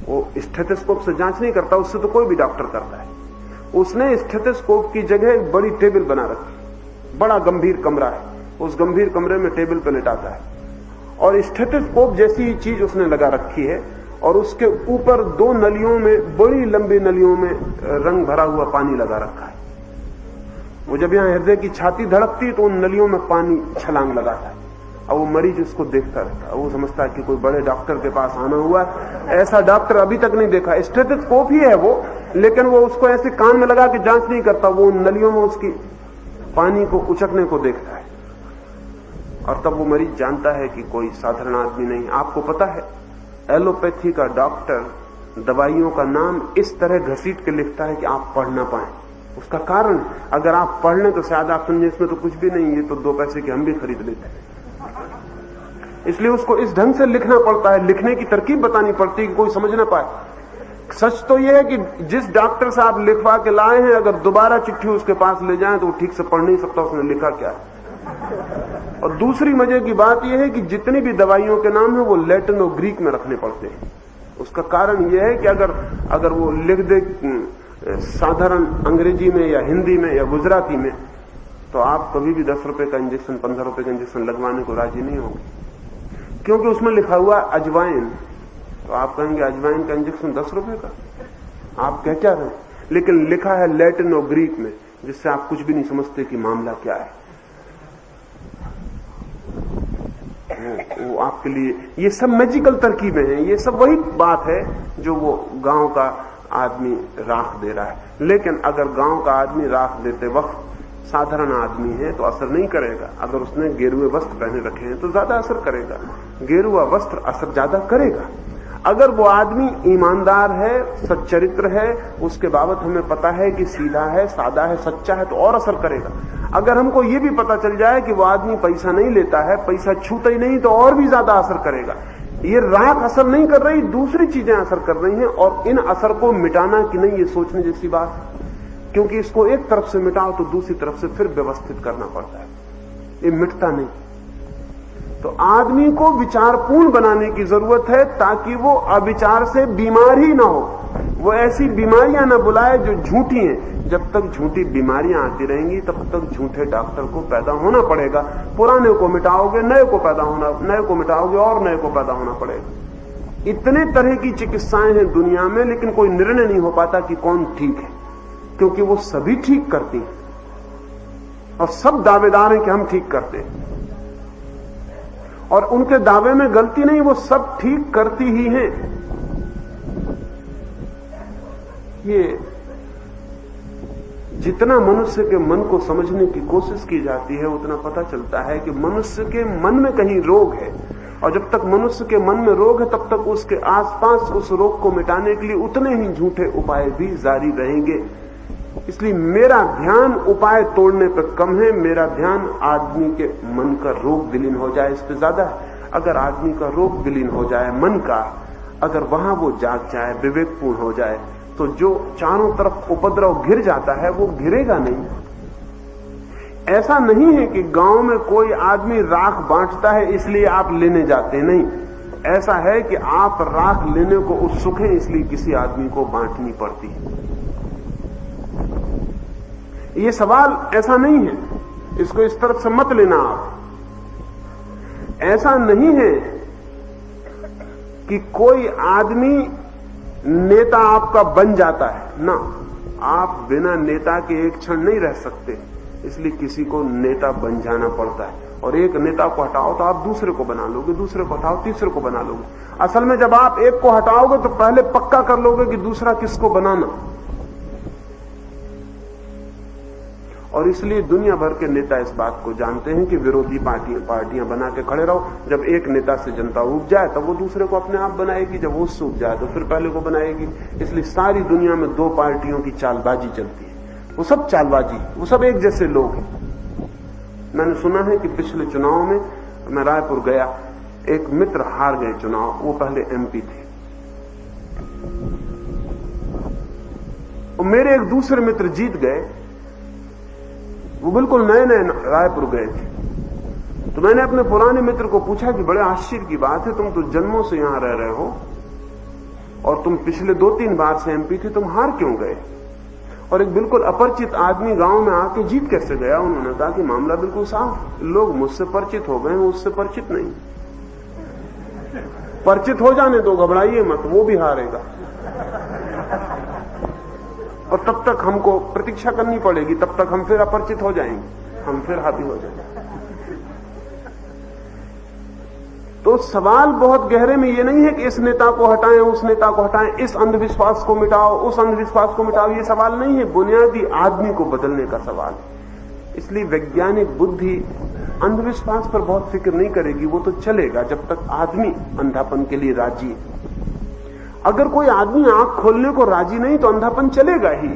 वो स्टेथोस्कोप से जांच नहीं करता, उससे तो कोई भी डॉक्टर करता है। उसने स्टेथोस्कोप की जगह एक बड़ी टेबल बना रखी, बड़ा गंभीर कमरा है, उस गंभीर कमरे में टेबल पर लेटाता है और स्टेथोस्कोप जैसी चीज उसने लगा रखी है और उसके ऊपर 2 नलियों में, बड़ी लंबी नलियों में रंग भरा हुआ पानी लगा रखा है। वो जब यहां हृदय की छाती धड़कती तो उन नलियों में पानी छलांग लगाता है और वो मरीज उसको देखता रहता है। वो समझता है कि कोई बड़े डॉक्टर के पास आना हुआ, ऐसा डॉक्टर अभी तक नहीं देखा। स्टेथोस्कोप ही है वो, लेकिन वो उसको ऐसे कान में लगा के जांच नहीं करता, वो उन नलियों में उसकी पानी को उचकने को देखता है और तब वो मरीज जानता है कि कोई साधारण आदमी नहीं। आपको पता है एलोपैथी का डॉक्टर दवाइयों का नाम इस तरह घसीट के लिखता है कि आप पढ़ ना पाए। उसका कारण, अगर आप पढ़ लें तो शायद आप समझे इसमें तो कुछ भी नहीं, ये तो 2 पैसे के हम भी खरीद लेते हैं। इसलिए उसको इस ढंग से लिखना पड़ता है, लिखने की तरकीब बतानी पड़ती है कि कोई समझ ना पाए। सच तो यह है कि जिस डॉक्टर से आप लिखवा के लाए हैं, अगर दोबारा चिट्ठी उसके पास ले जाएं तो वो ठीक से पढ़ नहीं सकता उसने लिखा क्या है। और दूसरी मजे की बात यह है कि जितनी भी दवाइयों के नाम है वो लैटिन और ग्रीक में रखने पड़ते हैं। उसका कारण यह है कि अगर वो लिख दे साधारण अंग्रेजी में या हिंदी में या गुजराती में, तो आप कभी भी 10 रुपए का इंजेक्शन, 15 रुपए का इंजेक्शन लगवाने को राजी नहीं होंगे, क्योंकि उसमें लिखा हुआ अजवाइन। तो आप कहेंगे अजवाइन का इंजेक्शन 10 रुपए का, आप कह क्या रहे हैं? लेकिन लिखा है लैटिन और ग्रीक में, जिससे आप कुछ भी नहीं समझते कि मामला क्या है। वो आपके लिए ये सब मैजिकल तरकीबें हैं। ये सब वही बात है जो वो गांव का आदमी राख दे रहा है। लेकिन अगर गांव का आदमी राख देते वक्त साधारण आदमी है तो असर नहीं करेगा। अगर उसने गेरुए वस्त्र पहने रखे हैं तो ज्यादा असर करेगा। गेरुआ वस्त्र असर ज्यादा करेगा। अगर वो आदमी ईमानदार है, सच्चरित्र है, उसके बाबत हमें पता है कि सीधा है, सादा है, सच्चा है, तो और असर करेगा। अगर हमको ये भी पता चल जाए कि वो आदमी पैसा नहीं लेता है, पैसा छूता ही नहीं, तो और भी ज्यादा असर करेगा। ये राख असर नहीं कर रही, दूसरी चीजें असर कर रही हैं। और इन असर को मिटाना कि नहीं, ये सोचने जैसी बात है, क्योंकि इसको एक तरफ से मिटाओ तो दूसरी तरफ से फिर व्यवस्थित करना पड़ता है। ये मिटता नहीं। तो आदमी को विचारपूर्ण बनाने की जरूरत है ताकि वो अविचार से बीमार ही ना हो। वो ऐसी बीमारियां ना बुलाए जो झूठी हैं। जब तक झूठी बीमारियां आती रहेंगी तब तक झूठे डॉक्टर को पैदा होना पड़ेगा। पुराने को मिटाओगे, नए को पैदा होना, नए को मिटाओगे और नए को पैदा होना पड़ेगा। इतने तरह की चिकित्साएं हैं दुनिया में, लेकिन कोई निर्णय नहीं हो पाता कि कौन ठीक है, क्योंकि वो सभी ठीक करती हैं और सब दावेदार हैं कि हम ठीक करते हैं। और उनके दावे में गलती नहीं, वो सब ठीक करती ही हैं। ये जितना मनुष्य के मन को समझने की कोशिश की जाती है उतना पता चलता है कि मनुष्य के मन में कहीं रोग है। और जब तक मनुष्य के मन में रोग है तब तक उसके आसपास उस रोग को मिटाने के लिए उतने ही झूठे उपाय भी जारी रहेंगे। इसलिए मेरा ध्यान उपाय तोड़ने पर कम है, मेरा ध्यान आदमी के मन का रोग विलीन हो जाए इस पर ज्यादा है। अगर आदमी का रोग विलीन हो जाए मन का, अगर वहां वो जाग जाए, विवेकपूर्ण हो जाए, तो जो चारों तरफ उपद्रव घिर जाता है वो घिरेगा नहीं। ऐसा नहीं है कि गांव में कोई आदमी राख बांटता है इसलिए आप लेने जाते, नहीं। ऐसा है कि आप राख लेने को उत्सुक हैं इसलिए किसी आदमी को बांटनी पड़ती है। ये सवाल ऐसा नहीं है, इसको इस तरफ से मत लेना आप। ऐसा नहीं है कि कोई आदमी नेता आपका बन जाता है ना। आप बिना नेता के एक क्षण नहीं रह सकते, इसलिए किसी को नेता बन जाना पड़ता है। और एक नेता को हटाओ तो आप दूसरे को बना लोगे, दूसरे को हटाओ तीसरे को बना लोगे। असल में जब आप एक को हटाओगे तो पहले पक्का कर लोगे कि दूसरा किसको बनाना। और इसलिए दुनिया भर के नेता इस बात को जानते हैं कि विरोधी पार्टियां बना के खड़े रहो। जब एक नेता से जनता उब जाए तब वो दूसरे को अपने आप बनाएगी, जब वो उससे उब जाए तो फिर पहले को बनाएगी। इसलिए सारी दुनिया में दो पार्टियों की चालबाजी चलती है। वो सब चालबाजी, वो सब एक जैसे लोग हैं। मैंने सुना है कि पिछले चुनाव में मैं रायपुर गया, एक मित्र हार गए चुनाव, वो पहले एमपी थे, और मेरे एक दूसरे मित्र जीत गए, वो बिल्कुल नए नए रायपुर गए थे। तो मैंने अपने पुराने मित्र को पूछा कि बड़े आश्चर्य की बात है, तुम तो जन्मों से यहां रह रहे हो और तुम पिछले 2-3 बार से एमपी थे, तुम हार क्यों गए? और एक बिल्कुल अपरिचित आदमी गांव में आके जीत कैसे गया? उन्होंने कहा कि मामला बिल्कुल साफ, लोग मुझसे परिचित हो गए, उससे परिचित नहीं। परिचित हो जाने दो, घबराइए मत, वो भी हारेगा और तब तक हमको प्रतीक्षा करनी पड़ेगी, तब तक हम फिर अपरिचित हो जाएंगे, हम फिर हावी हो जाएंगे। तो सवाल बहुत गहरे में ये नहीं है कि इस नेता को हटाएं, उस नेता को हटाएं, इस अंधविश्वास को मिटाओ, उस अंधविश्वास को मिटाओ, ये सवाल नहीं है। बुनियादी आदमी को बदलने का सवाल है। इसलिए वैज्ञानिक बुद्धि अंधविश्वास पर बहुत फिक्र नहीं करेगी, वो तो चलेगा जब तक आदमी अंधापन के लिए राजी है। अगर कोई आदमी आंख खोलने को राजी नहीं तो अंधापन चलेगा ही।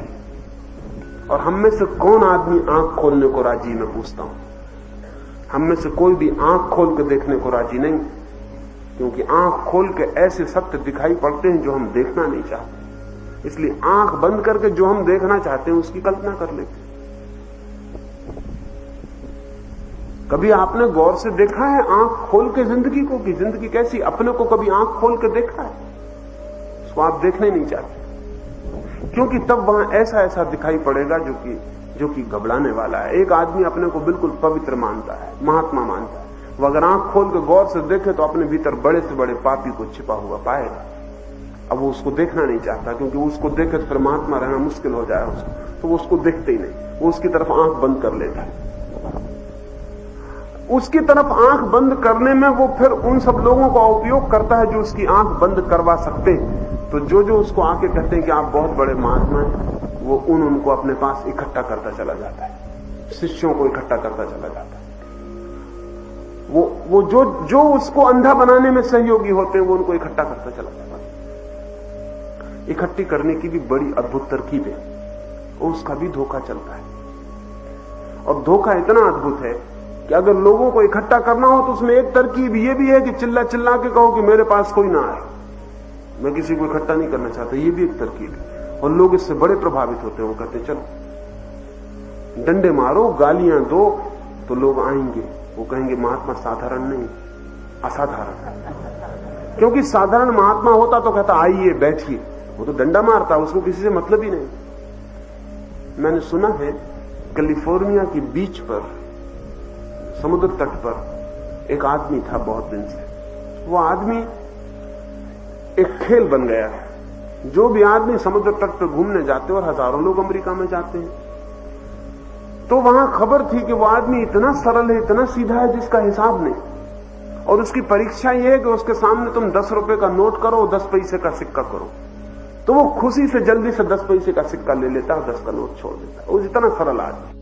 और हम में से कौन आदमी आंख खोलने को राजी, मैं पूछता हूं। हम में से कोई भी आंख खोल के देखने को राजी नहीं, क्योंकि आंख खोल के ऐसे सत्य दिखाई पड़ते हैं जो हम देखना नहीं चाहते। इसलिए आंख बंद करके जो हम देखना चाहते हैं उसकी कल्पना कर लेते हैं। कभी आपने गौर से देखा है आंख खोल के जिंदगी को, कि जिंदगी कैसी, अपने को कभी आंख खोल के देखा है? उसको आप देखने नहीं चाहते, क्योंकि तब वहां ऐसा ऐसा दिखाई पड़ेगा जो कि घबराने वाला है। एक आदमी अपने को बिल्कुल पवित्र मानता है, महात्मा मानता है, वो अगर आंख खोल के गौर से देखे तो अपने भीतर बड़े से बड़े पापी को छिपा हुआ पाएगा। अब वो उसको देखना नहीं चाहता, क्योंकि उसको देखे तो फिर महात्मा रहना मुश्किल हो जाए उसको, तो वो उसको देखते ही नहीं, वो उसकी तरफ आंख बंद कर लेता है। उसकी तरफ आंख बंद करने में वो फिर उन सब लोगों का उपयोग करता है जो उसकी आंख बंद करवा सकते हैं। तो जो उसको आके कहते हैं कि आप बहुत बड़े महात्मा हैं, वो उनको अपने पास इकट्ठा करता चला जाता है, शिष्यों को इकट्ठा करता चला जाता है। वो जो उसको अंधा बनाने में सहयोगी होते हैं वो उनको इकट्ठा करता चला जाता है। इकट्ठी करने की भी बड़ी अद्भुत तरकीब है, उसका भी धोखा चलता है। और धोखा इतना अद्भुत है कि अगर लोगों को इकट्ठा करना हो तो उसमें एक तरकीब ये भी है कि चिल्ला चिल्ला के कहो कि मेरे पास कोई ना आए, मैं किसी को इकट्ठा नहीं करना चाहता, ये भी एक तरकीब है। और लोग इससे बड़े प्रभावित होते हैं, वो कहते चलो डंडे मारो, गालियां दो, तो लोग आएंगे। वो कहेंगे महात्मा साधारण नहीं, असाधारण। क्योंकि साधारण महात्मा होता तो कहता आइए बैठिए, वो तो डंडा मारता, उसको किसी से मतलब ही नहीं। मैंने सुना है कैलिफोर्निया की बीच पर, समुद्र तट पर एक आदमी था बहुत दिन से। वो आदमी एक खेल बन गया है। जो भी आदमी समुद्र तट पर घूमने जाते, और हजारों लोग अमेरिका में जाते हैं, तो वहां खबर थी कि वो आदमी इतना सरल है, इतना सीधा है जिसका हिसाब नहीं। और उसकी परीक्षा यह है कि उसके सामने तुम 10 रुपए का नोट करो, 10 पैसे का सिक्का करो, तो वो खुशी से जल्दी से 10 पैसे का सिक्का ले लेता और 10 का नोट छोड़ देता। वो इतना सरल आदमी।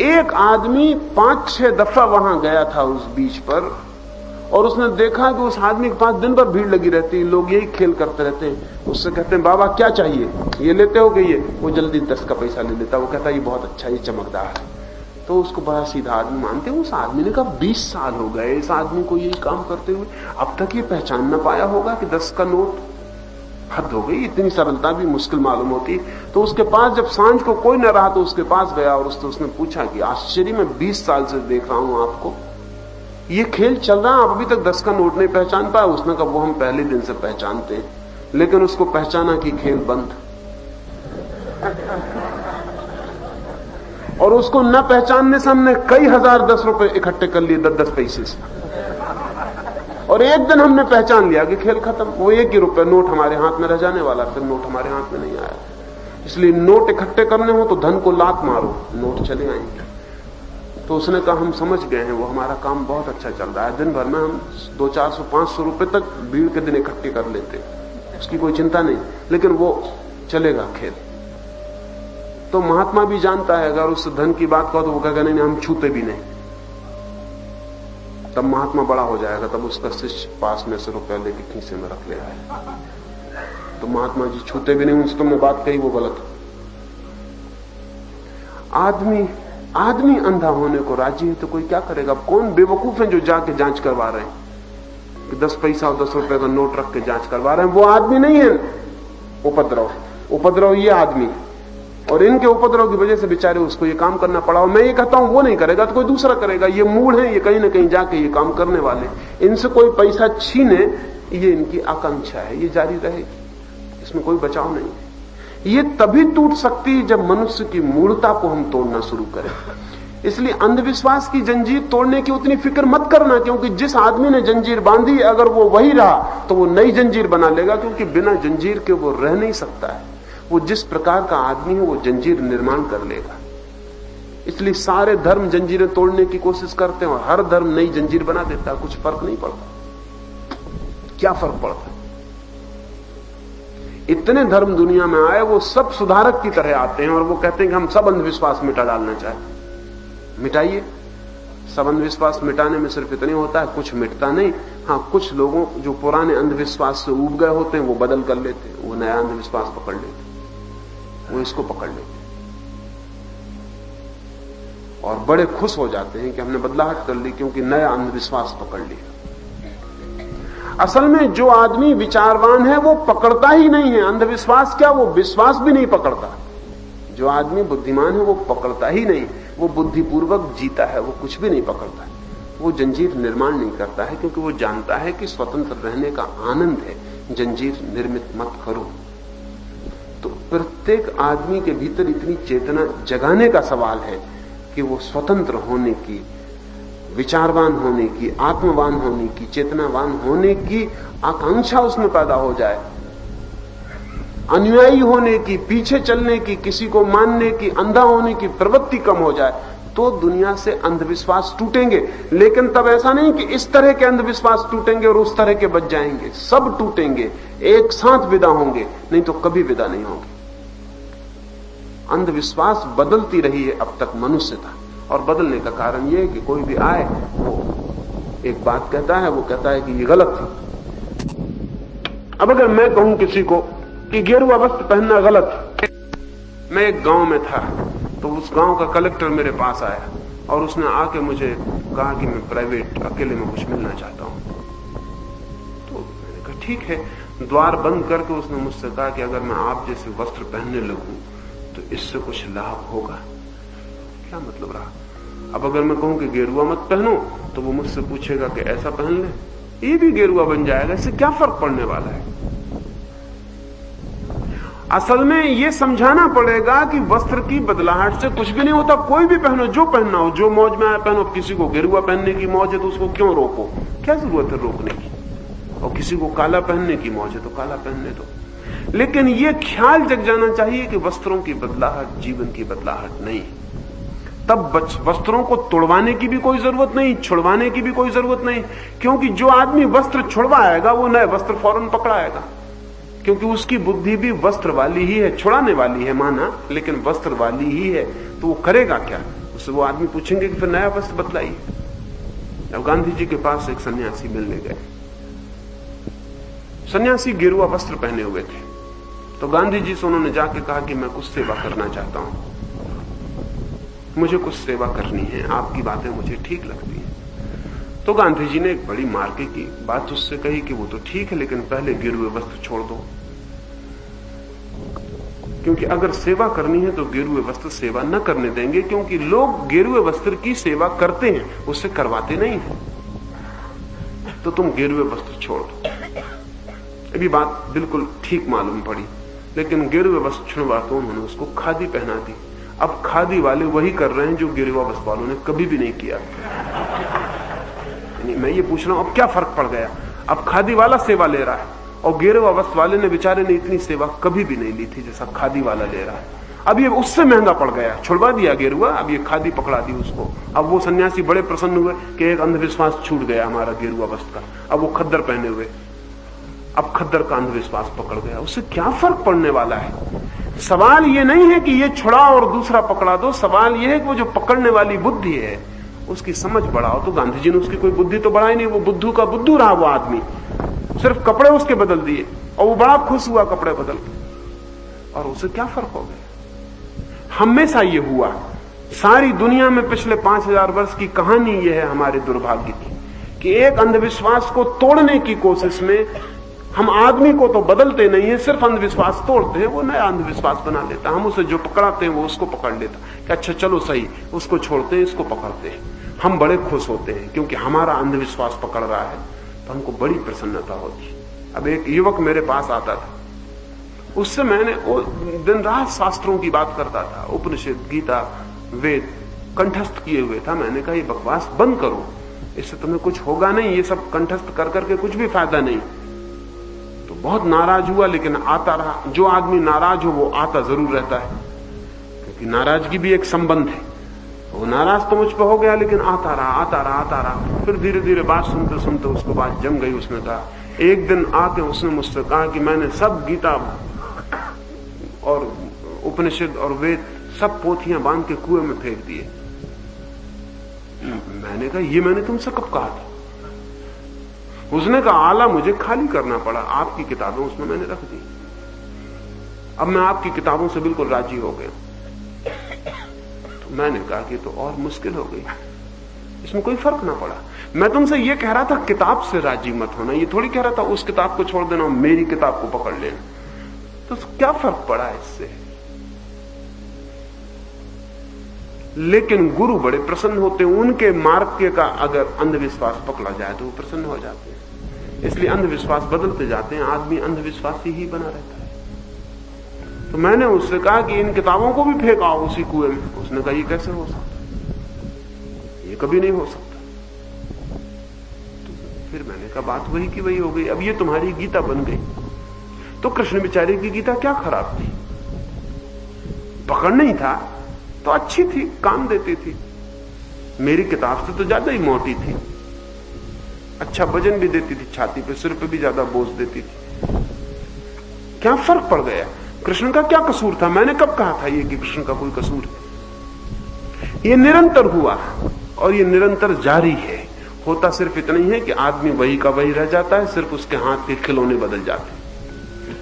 एक आदमी 5-6 दफा वहां गया था उस बीच पर, और उसने देखा कि उस आदमी के पास दिन भर भीड़ लगी रहती है, लोग यही खेल करते रहते हैं। उससे कहते हैं बाबा क्या चाहिए, ये लेते हो कि ये? वो जल्दी 10 का पैसा ले लेता। वो कहता है ये बहुत अच्छा, ये चमकदार है। तो उसको बड़ा सीधा आदमी मानते हैं। उस आदमी ने कहा 20 साल हो गए इस आदमी को यही काम करते हुए, अब तक ये पहचान ना पाया होगा कि 10 का नोट। हद हो गई, इतनी सरलता भी मुश्किल मालूम होती। तो उसके पास जब सांझ को कोई न रहा तो उसके पास गया और उसने पूछा कि आश्चर्य, मैं 20 साल से देख रहा हूं आपको, ये खेल चल रहा है, आप अभी तक 10 का नोट नहीं पहचान पाया? उसने कहा वो हम पहले दिन से पहचानते हैं, लेकिन उसको पहचाना कि खेल बंद। और उसको न पहचानने से हमने कई हजार 10 रुपए इकट्ठे कर लिए 10 पैसे से, और एक दिन हमने पहचान लिया कि खेल खत्म। वो 1 ही रुपए नोट हमारे हाथ में रह जाने वाला, फिर नोट हमारे हाथ में नहीं आया। इसलिए नोट इकट्ठे करने हो तो धन को लात मारो, नोट चले आएंगे। तो उसने कहा हम समझ गए हैं, वो हमारा काम बहुत अच्छा चल रहा है, दिन भर में हम 200-400-500 रुपए तक भीड़ के दिन इकट्ठे कर लेते, उसकी कोई चिंता नहीं, लेकिन वो चलेगा खेल। तो महात्मा भी जानता है अगर उस धन की बात कहो तो वो कहेगा नहीं हम छूते भी नहीं। तब महात्मा बड़ा हो जाएगा, तब उसका शिष्य पास में से रुपया लेके खीसे में रख ले आए। तो महात्मा जी छूते भी नहीं, उनसे तुमने बात कही वो गलत। आदमी अंधा होने को राजी है तो कोई क्या करेगा? कौन बेवकूफ है जो जाके जांच करवा रहे हैं कि 10 पैसा और 10 रुपए का नोट रख के जांच करवा रहे हैं? वो आदमी नहीं है उपद्रव ये आदमी, और इनके उपद्रव की वजह से बेचारे उसको ये काम करना पड़ा। और मैं ये कहता हूं वो नहीं करेगा तो कोई दूसरा करेगा। ये मूड है, ये कहीं ना कहीं जाके ये काम करने वाले, इनसे कोई पैसा छीने ये इनकी आकांक्षा है, ये जारी रहेगी, इसमें कोई बचाव नहीं। ये तभी टूट सकती है जब मनुष्य की मूर्खता को हम तोड़ना शुरू करें। इसलिए अंधविश्वास की जंजीर तोड़ने की उतनी फिक्र मत करना, क्योंकि जिस आदमी ने जंजीर बांधी अगर वो वही रहा तो वो नई जंजीर बना लेगा, क्योंकि बिना जंजीर के वो रह नहीं सकता है। वो जिस प्रकार का आदमी है वो जंजीर निर्माण कर लेगा। इसलिए सारे धर्म जंजीरें तोड़ने की कोशिश करते हैं और हर धर्म नई जंजीर बना देता है, कुछ फर्क नहीं पड़ता। क्या फर्क पड़ता? इतने धर्म दुनिया में आए वो सब सुधारक की तरह आते हैं और वो कहते हैं कि हम सब अंधविश्वास मिटा डालना चाहते। मिटाइए। सब अंधविश्वास मिटाने में सिर्फ इतने होता है, कुछ मिटता नहीं। हाँ, कुछ लोगों जो पुराने अंधविश्वास से ऊब गए होते हैं वो बदल कर लेते हैं, वो नया अंधविश्वास पकड़ लेते हैं। वो इसको पकड़ लेते हैं और बड़े खुश हो जाते हैं कि हमने बदलाहट कर ली, क्योंकि नया अंधविश्वास पकड़ लिया। असल में जो आदमी विचारवान है वो पकड़ता ही नहीं है अंधविश्वास, क्या वो विश्वास भी नहीं पकड़ता। जो आदमी बुद्धिमान है वो पकड़ता ही नहीं, वो बुद्धिपूर्वक जीता है, वो कुछ भी नहीं पकड़ता है, वो जंजीर निर्माण नहीं करता है, क्योंकि वो जानता है कि स्वतंत्र रहने का आनंद है, जंजीर निर्मित मत करो। तो प्रत्येक आदमी के भीतर इतनी चेतना जगाने का सवाल है कि वो स्वतंत्र होने की, विचारवान होने की, आत्मवान होने की, चेतनावान होने की आकांक्षा उसमें पैदा हो जाए, अनुयायी होने की, पीछे चलने की, किसी को मानने की, अंधा होने की प्रवृत्ति कम हो जाए, तो दुनिया से अंधविश्वास टूटेंगे। लेकिन तब ऐसा नहीं कि इस तरह के अंधविश्वास टूटेंगे और उस तरह के बच जाएंगे, सब टूटेंगे, एक साथ विदा होंगे, नहीं तो कभी विदा नहीं होंगे। अंधविश्वास बदलती रही है अब तक मनुष्यता, और बदलने का कारण यह है कि कोई भी आए वो एक बात कहता है, वो कहता है कि ये गलत है। अब अगर मैं कहूं किसी को कि गेरुआ वस्त्र पहनना गलत है, मैं एक गांव में था तो उस गांव का कलेक्टर मेरे पास आया और उसने आके मुझे कहा कि मैं प्राइवेट अकेले में कुछ मिलना चाहता हूं। तो मैंने कहा ठीक है। द्वार बंद करके उसने मुझसे कहा कि अगर मैं आप जैसे वस्त्र पहनने लगूं तो इससे कुछ लाभ होगा। क्या मतलब रहा? अब अगर मैं कहूं कि गेरुआ मत पहनो तो वो मुझसे पूछेगा कि ऐसा पहन ले, ये भी गेरुआ बन जाएगा, इससे क्या फर्क पड़ने वाला है? असल में यह समझाना पड़ेगा कि वस्त्र की बदलाहट से कुछ भी नहीं होता। कोई भी पहनो, जो पहनना हो, जो मौज में आए पहनो। किसी को गेरुआ पहनने की मौज है तो उसको क्यों रोको? क्या जरूरत है रोकने की? और किसी को काला पहनने की मौज है तो काला पहनने दो। लेकिन यह ख्याल जग जाना चाहिए कि वस्त्रों की बदलाहट जीवन की बदलाहट नहीं। तब वस्त्रों को तोड़वाने की भी कोई जरूरत नहीं, छुड़वाने की भी कोई जरूरत नहीं, क्योंकि जो आदमी वस्त्र छुड़वाएगा वो नए वस्त्र फौरन पकड़ाएगा, क्योंकि उसकी बुद्धि भी वस्त्र वाली ही है, छुड़ाने वाली है माना, लेकिन वस्त्र वाली ही है। तो वो करेगा क्या? उससे वो आदमी पूछेंगे कि फिर नया वस्त्र बतलाइए। अब गांधी जी के पास एक सन्यासी मिलने गए। सन्यासी गेरुआ वस्त्र पहने हुए थे। तो गांधी जी से उन्होंने जाके कहा कि मैं कुछ सेवा करना चाहता हूं, मुझे कुछ सेवा करनी है, आपकी बातें मुझे ठीक लगती हैं। तो गांधी जी ने एक बड़ी मार्के की बात उससे कही कि वो तो ठीक है, लेकिन पहले गेरुए वस्त्र छोड़ दो, क्योंकि अगर सेवा करनी है तो गेरुए वस्त्र सेवा न करने देंगे, क्योंकि लोग गेरुए वस्त्र की सेवा करते हैं, उससे करवाते नहीं है। तो तुम गेरुए वस्त्र छोड़ दो। अभी बात बिल्कुल ठीक मालूम पड़ी, लेकिन गेरुए वस्त्र छुड़वा तो उन्होंने उसको खादी पहना दी। अब खादी वाले वही कर रहे हैं जो गेरुआ वस्त्र वालों ने कभी भी नहीं किया। मैं ये पूछ रहा हूं अब क्या फर्क पड़ गया? अब खादी वाला सेवा ले रहा है और गेरुआ वस्त्र वाले ने बेचारे ने इतनी सेवा कभी भी नहीं ली थी जैसा खादी वाला ले रहा है। अब ये उससे महंगा पड़ गया, छुड़वा दिया गेरुआ, अब ये खादी पकड़ा दी उसको। अब वो सन्यासी बड़े प्रसन्न हुए कि एक अंधविश्वास छूट गया हमारा गेरुआ वस्त्र का। अब वो खद्दर पहने हुए, अब खद्दर का अंधविश्वास पकड़ गया। उससे क्या फर्क पड़ने वाला है? सवाल ये नहीं है कि ये छुड़ाओ और दूसरा पकड़ा दो, सवाल ये है कि वो जो पकड़ने वाली बुद्धि है उसकी समझ बढ़ाओ। तो गांधी जी ने उसकी कोई बुद्धि तो बढ़ाई नहीं, वो बुद्धू का बुद्धू रहा वो आदमी, सिर्फ कपड़े उसके बदल दिए और वो बड़ा खुश हुआ कपड़े बदल के। और उसे क्या फर्क हो गया? हमेशा ये हुआ, सारी दुनिया में पिछले 5000 वर्ष की कहानी ये है हमारे दुर्भाग्य की, कि एक अंधविश्वास को तोड़ने की कोशिश में हम आदमी को तो बदलते नहीं है, सिर्फ अंधविश्वास तोड़ते हैं, वो नया अंधविश्वास बना लेता। हम उसे जो पकड़ाते हैं वो उसको पकड़ लेता कि अच्छा चलो सही, उसको छोड़ते हैं, इसको पकड़ते हैं। हम बड़े खुश होते हैं क्योंकि हमारा अंधविश्वास पकड़ रहा है, तो हमको बड़ी प्रसन्नता होती। अब एक युवक मेरे पास आता था, उससे मैंने वो दिन रात शास्त्रों की बात करता था, उपनिषद, गीता, वेद कंठस्थ किए हुए था। मैंने कहा ये बकवास बंद करो, इससे तुम्हें कुछ होगा नहीं, ये सब कंठस्थ कर करके कुछ भी फायदा नहीं। तो बहुत नाराज हुआ, लेकिन आता रहा। जो आदमी नाराज हो वो आता जरूर रहता है, क्योंकि नाराजगी भी एक संबंध है। वो नाराज तो मुझ पर हो गया, लेकिन आता रहा आता रहा आता रहा। फिर धीरे धीरे बात सुनते सुनते उसको बात जम गई। उसने कहा, एक दिन आके उसने मुझसे कहा कि मैंने सब गीता और उपनिषद और वेद सब पोथियां बांध के कुएं में फेंक दिए। मैंने कहा ये मैंने तुमसे कब कहा था? उसने कहा आला मुझे खाली करना पड़ा, आपकी किताबें उसमें मैंने रख दी। अब मैं आपकी किताबों से बिल्कुल राजी हो गया। तो मैंने कहा कि तो और मुश्किल हो गई, इसमें कोई फर्क ना पड़ा। मैं तुमसे ये कह रहा था किताब से राजी मत होना, ये थोड़ी कह रहा था उस किताब को छोड़ देना और मेरी किताब को पकड़ लेना। तो क्या फर्क पड़ा इससे? लेकिन गुरु बड़े प्रसन्न होते हैं, उनके मार्ग के का अगर अंधविश्वास पकड़ा जाए तो वो प्रसन्न हो जाते हैं। इसलिए अंधविश्वास बदलते जाते हैं, आदमी अंधविश्वासी ही बना रहता है। तो मैंने उससे कहा कि इन किताबों को भी फेंकाओ उसी कुएं में। उसने कहा ये कैसे हो सकता, ये कभी नहीं हो सकता। तो फिर मैंने कहा बात वही की वही हो गई। अब ये तुम्हारी गीता बन गई। तो कृष्ण बेचारे की गीता क्या खराब थी? पकड़ नहीं था तो अच्छी थी, काम देती थी। मेरी किताब से तो ज्यादा ही मोटी थी, अच्छा वजन भी देती थी, छाती पे सिर पे भी ज्यादा बोझ देती थी। क्या फर्क पड़ गया? कृष्ण का क्या कसूर था? मैंने कब कहा था ये कि कृष्ण का कोई कसूर है? ये निरंतर हुआ और ये निरंतर जारी है। होता सिर्फ इतना ही है कि आदमी वही का वही रह जाता है, सिर्फ उसके हाथ के खिलौने बदल जाते हैं।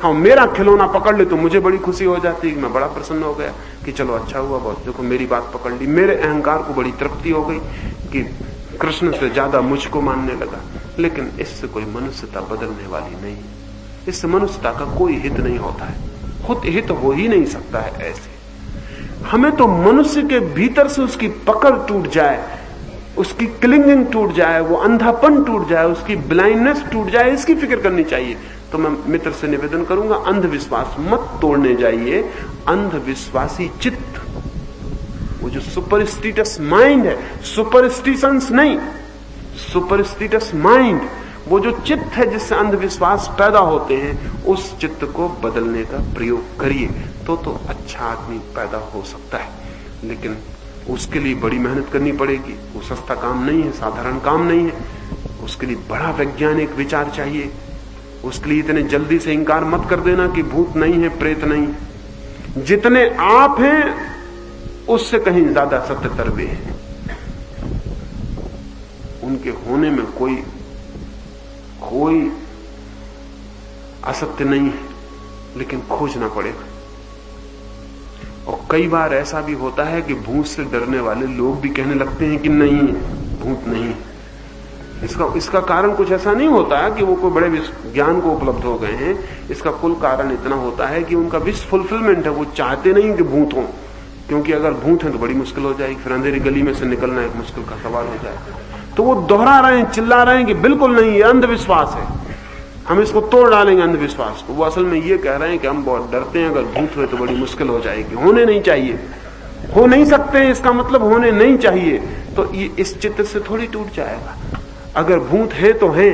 हाँ, मेरा खिलौना पकड़ ले तो मुझे बड़ी खुशी हो जाती है कि मैं बड़ा प्रसन्न हो गया कि चलो अच्छा हुआ बहुत, देखो मेरी बात पकड़ ली। मेरे अहंकार को बड़ी तृप्ति हो गई कि कृष्ण से ज्यादा मुझको मानने लगा। लेकिन इससे कोई मनुष्यता बदलने वाली नहीं है। इससे मनुष्यता का कोई हित नहीं होता है, खुद हित हो ही नहीं सकता है। ऐसे हमें तो मनुष्य के भीतर से उसकी पकड़ टूट जाए, उसकी क्लिंगिंग टूट जाए, वो अंधापन टूट जाए, उसकी ब्लाइंडनेस टूट जाए, इसकी फिक्र करनी चाहिए। तो मैं मित्र से निवेदन करूंगा, अंधविश्वास मत तोड़ने जाइए। अंधविश्वासी चित्त, वो जो सुपरस्टिटस माइंड है, सुपरस्टिशंस नहीं, सुपरस्टिटस माइंड, वो जो चित्त है जिससे अंधविश्वास पैदा होते हैं, उस चित्त को बदलने का प्रयोग करिए तो अच्छा आदमी पैदा हो सकता है। लेकिन उसके लिए बड़ी मेहनत करनी पड़ेगी। वो सस्ता काम नहीं है, साधारण काम नहीं है। उसके लिए बड़ा वैज्ञानिक विचार चाहिए। उसके लिए इतने जल्दी से इंकार मत कर देना कि भूत नहीं है, प्रेत नहीं है। जितने आप हैं उससे कहीं ज्यादा सत्यतर वे हैं। उनके होने में कोई असत्य नहीं है, लेकिन खोजना पड़ेगा। और कई बार ऐसा भी होता है कि भूत से डरने वाले लोग भी कहने लगते हैं कि नहीं, भूत नहीं। इसका कारण कुछ ऐसा नहीं होता है कि वो कोई बड़े ज्ञान को उपलब्ध हो गए हैं। इसका कुल कारण इतना होता है कि उनका विश फुलफिलमेंट है। वो चाहते नहीं कि भूत हो, क्योंकि अगर भूत है तो बड़ी मुश्किल हो जाएगी, फिर अंधेरी गली में से निकलना एक मुश्किल का सवाल हो जाएगा। तो वो दोहरा रहे हैं, चिल्ला रहे हैं कि बिल्कुल नहीं, ये अंधविश्वास है, हम इसको तोड़ डालेंगे अंधविश्वास को। वो असल में ये कह रहे हैं कि हम बहुत डरते हैं, अगर भूत हुए तो बड़ी मुश्किल हो जाएगी, होने नहीं चाहिए, हो नहीं सकते हैं, इसका मतलब होने नहीं चाहिए। तो ये इस चित्त से थोड़ी टूट जाएगा। अगर भूत है तो है,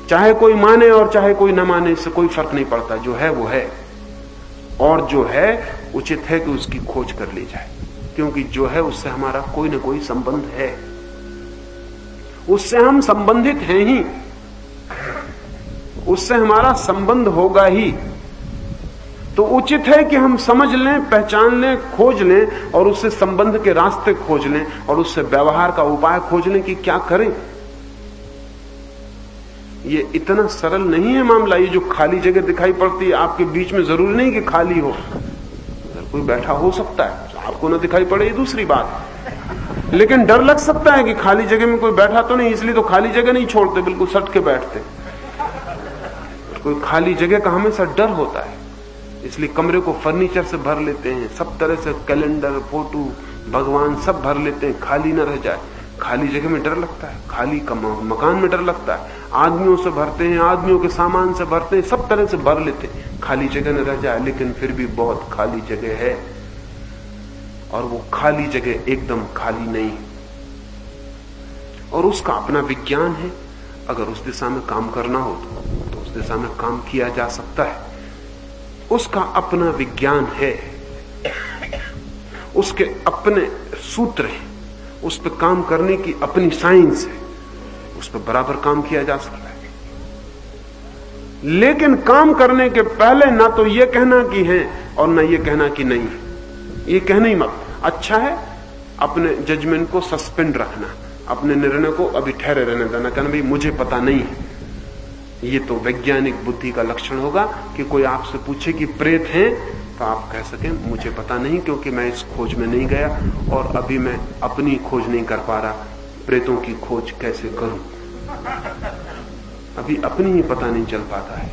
चाहे कोई माने और चाहे कोई न माने, इससे कोई फर्क नहीं पड़ता। जो है वो है, और जो है उचित है कि उसकी खोज कर ली जाए, क्योंकि जो है उससे हमारा कोई ना कोई संबंध है, उससे हम संबंधित हैं ही, उससे हमारा संबंध होगा ही। तो उचित है कि हम समझ लें, पहचान लें, खोज लें, और उससे संबंध के रास्ते खोज लें, और उससे व्यवहार का उपाय खोज लें कि क्या करें। ये इतना सरल नहीं है मामला। ये जो खाली जगह दिखाई पड़ती है आपके बीच में, जरूरी नहीं कि खाली हो, अगर कोई बैठा हो सकता है, आपको ना दिखाई पड़े ये दूसरी बात, लेकिन डर लग सकता है कि खाली जगह में कोई बैठा तो नहीं, इसलिए तो खाली जगह नहीं छोड़ते, बिल्कुल सट के बैठते। कोई खाली जगह का हमेशा डर होता है, इसलिए कमरे को फर्नीचर से भर लेते हैं, सब तरह से कैलेंडर, फोटो, भगवान सब भर लेते हैं, खाली न रह जाए। खाली जगह में डर लगता है, खाली मकान में डर लगता है, आदमियों से भरते हैं, आदमियों के सामान से भरते हैं, सब तरह से भर लेते हैं, खाली जगह न रह जाए। लेकिन फिर भी बहुत खाली जगह है, और वो खाली जगह एकदम खाली नहीं, और उसका अपना विज्ञान है। अगर उस दिशा में काम करना हो तो उस दिशा में काम किया जा सकता है। उसका अपना विज्ञान है, उसके अपने सूत्र हैं, उस पर काम करने की अपनी साइंस है, उस पर बराबर काम किया जा सकता है। लेकिन काम करने के पहले ना तो यह कहना कि है और ना यह कहना कि नहीं है, ये कहना ही मत। अच्छा है अपने जजमेंट को सस्पेंड रखना, अपने निर्णय को अभी ठहरे रहने देना, कहना भाई मुझे पता नहीं है, ये तो वैज्ञानिक बुद्धि का लक्षण होगा कि कोई आपसे पूछे कि प्रेत हैं, तो आप कह सकें मुझे पता नहीं, क्योंकि मैं इस खोज में नहीं गया और अभी मैं अपनी खोज नहीं कर पा रहा, प्रेतों की खोज कैसे करूं, अभी अपनी ही पता नहीं चल पाता है।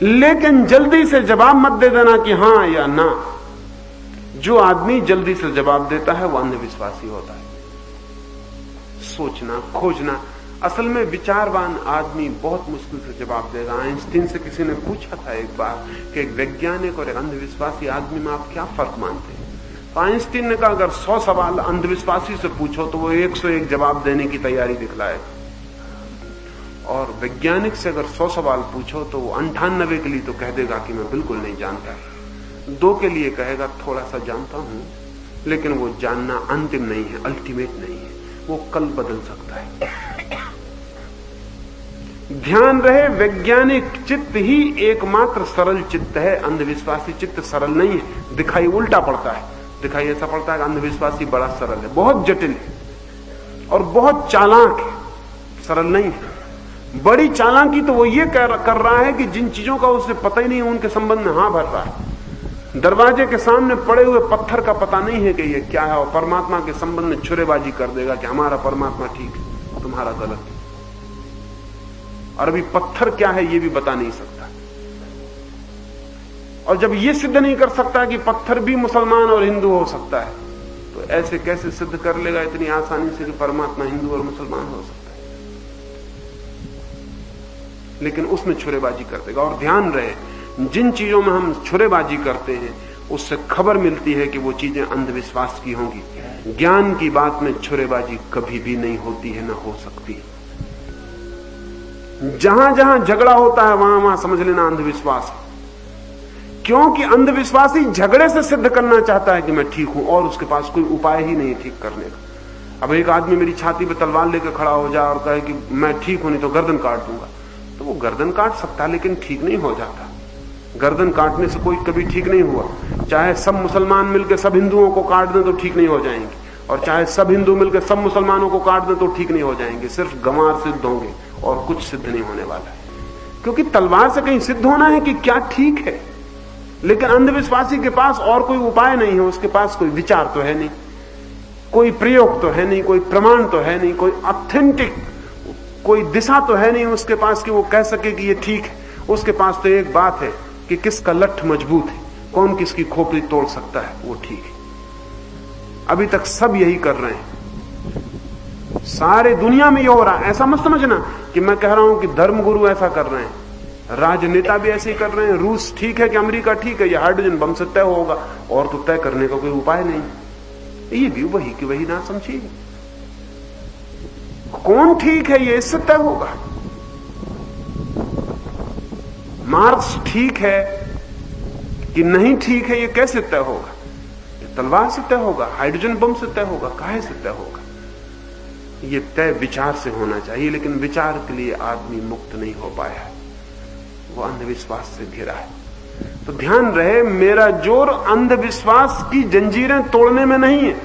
लेकिन जल्दी से जवाब मत दे देना कि हां या ना। जो आदमी जल्दी से जवाब देता है वो अंधविश्वासी होता है। सोचना, खोजना, असल में विचारवान आदमी बहुत मुश्किल से जवाब देगा। आइंस्टीन से किसी ने पूछा था एक बार कि एक वैज्ञानिक और एक अंधविश्वासी आदमी में आप क्या फर्क मानते हैं? तो आइंस्टीन ने कहा अगर 100 सवाल अंधविश्वासी से पूछो तो वो 101 जवाब देने की तैयारी दिखलाए, और वैज्ञानिक से अगर 100 सवाल पूछो तो वो 98 के लिए तो कह देगा कि मैं बिल्कुल नहीं जानता, 2 के लिए कहेगा थोड़ा सा जानता हूं, लेकिन वो जानना अंतिम नहीं है, अल्टीमेट नहीं है, वो कल बदल सकता है। ध्यान रहे, वैज्ञानिक चित्त ही एकमात्र सरल चित्त है, अंधविश्वासी चित्त सरल नहीं है। दिखाई उल्टा पड़ता है, दिखाई ऐसा पड़ता है कि अंधविश्वासी बड़ा सरल है, बहुत जटिल है और बहुत चालाक है, सरल नहीं है। बड़ी चालाकी तो वो ये कर रहा है कि जिन चीजों का उसे पता ही नहीं उनके संबंध में हां भर रहा है। दरवाजे के सामने पड़े हुए पत्थर का पता नहीं है कि ये क्या है, और परमात्मा के संबंध में छुरेबाजी कर देगा कि हमारा परमात्मा ठीक है, तुम्हारा गलत है। और अभी पत्थर क्या है ये भी बता नहीं सकता, और जब ये सिद्ध नहीं कर सकता कि पत्थर भी मुसलमान और हिंदू हो सकता है, तो ऐसे कैसे सिद्ध कर लेगा इतनी आसानी से कि परमात्मा हिंदू और मुसलमान हो सकता है? लेकिन उसमें छुरेबाजी कर देगा। और ध्यान रहे, जिन चीजों में हम छुरेबाजी करते हैं उससे खबर मिलती है कि वो चीजें अंधविश्वास की होंगी। ज्ञान की बात में छुरेबाजी कभी भी नहीं होती है, ना हो सकती। जहां जहां झगड़ा होता है वहां वहां समझ लेना अंधविश्वास है, क्योंकि अंधविश्वासी झगड़े से सिद्ध करना चाहता है कि मैं ठीक हूं, और उसके पास कोई उपाय ही नहीं ठीक करने का। अब एक आदमी मेरी छाती पे तलवार लेकर खड़ा हो जाए और कहे कि मैं ठीक हूं, नहीं तो गर्दन काट दूंगा, तो वो गर्दन काट सकता है लेकिन ठीक नहीं हो जाता। गर्दन काटने से कोई कभी ठीक नहीं हुआ। चाहे सब मुसलमान मिलकर सब हिंदुओं को काट दें तो ठीक नहीं हो जाएंगे, और चाहे सब हिंदू मिलकर सब मुसलमानों को काट दें तो ठीक नहीं हो जाएंगे। सिर्फ गंवार सिद्ध होंगे और कुछ सिद्ध नहीं होने वाला है, क्योंकि तलवार से कहीं सिद्ध होना है कि क्या ठीक है। लेकिन अंधविश्वासी के पास और कोई उपाय नहीं है, उसके पास कोई विचार तो है नहीं, कोई प्रयोग तो है नहीं, कोई प्रमाण तो है नहीं, कोई ऑथेंटिक कोई दिशा तो है नहीं उसके पास कि वो कह सके कि ये ठीक है। उसके पास तो एक बात है कि किसका लठ मजबूत है, कौन किसकी खोपड़ी तोड़ सकता है, वो ठीक है। अभी तक सब यही कर रहे हैं, सारे दुनिया में ये हो रहा है। ऐसा मत समझना कि मैं कह रहा हूं कि धर्मगुरु ऐसा कर रहे हैं, राजनेता भी ऐसे ही कर रहे हैं। रूस ठीक है कि अमेरिका ठीक है, ये हाइड्रोजन बम से तय होगा, और तो तय करने का कोई उपाय नहीं। ये भी वही कि वही ना समझिए, कौन ठीक है ये इससे तय होगा। मार्क्स ठीक है कि नहीं ठीक है ये कैसे तय होगा? ये तलवार से तय होगा, हाइड्रोजन बम से तय होगा, काहे से तय होगा? ये तय विचार से होना चाहिए, लेकिन विचार के लिए आदमी मुक्त नहीं हो पाया है, वो अंधविश्वास से घिरा है। तो ध्यान रहे, मेरा जोर अंधविश्वास की जंजीरें तोड़ने में नहीं है,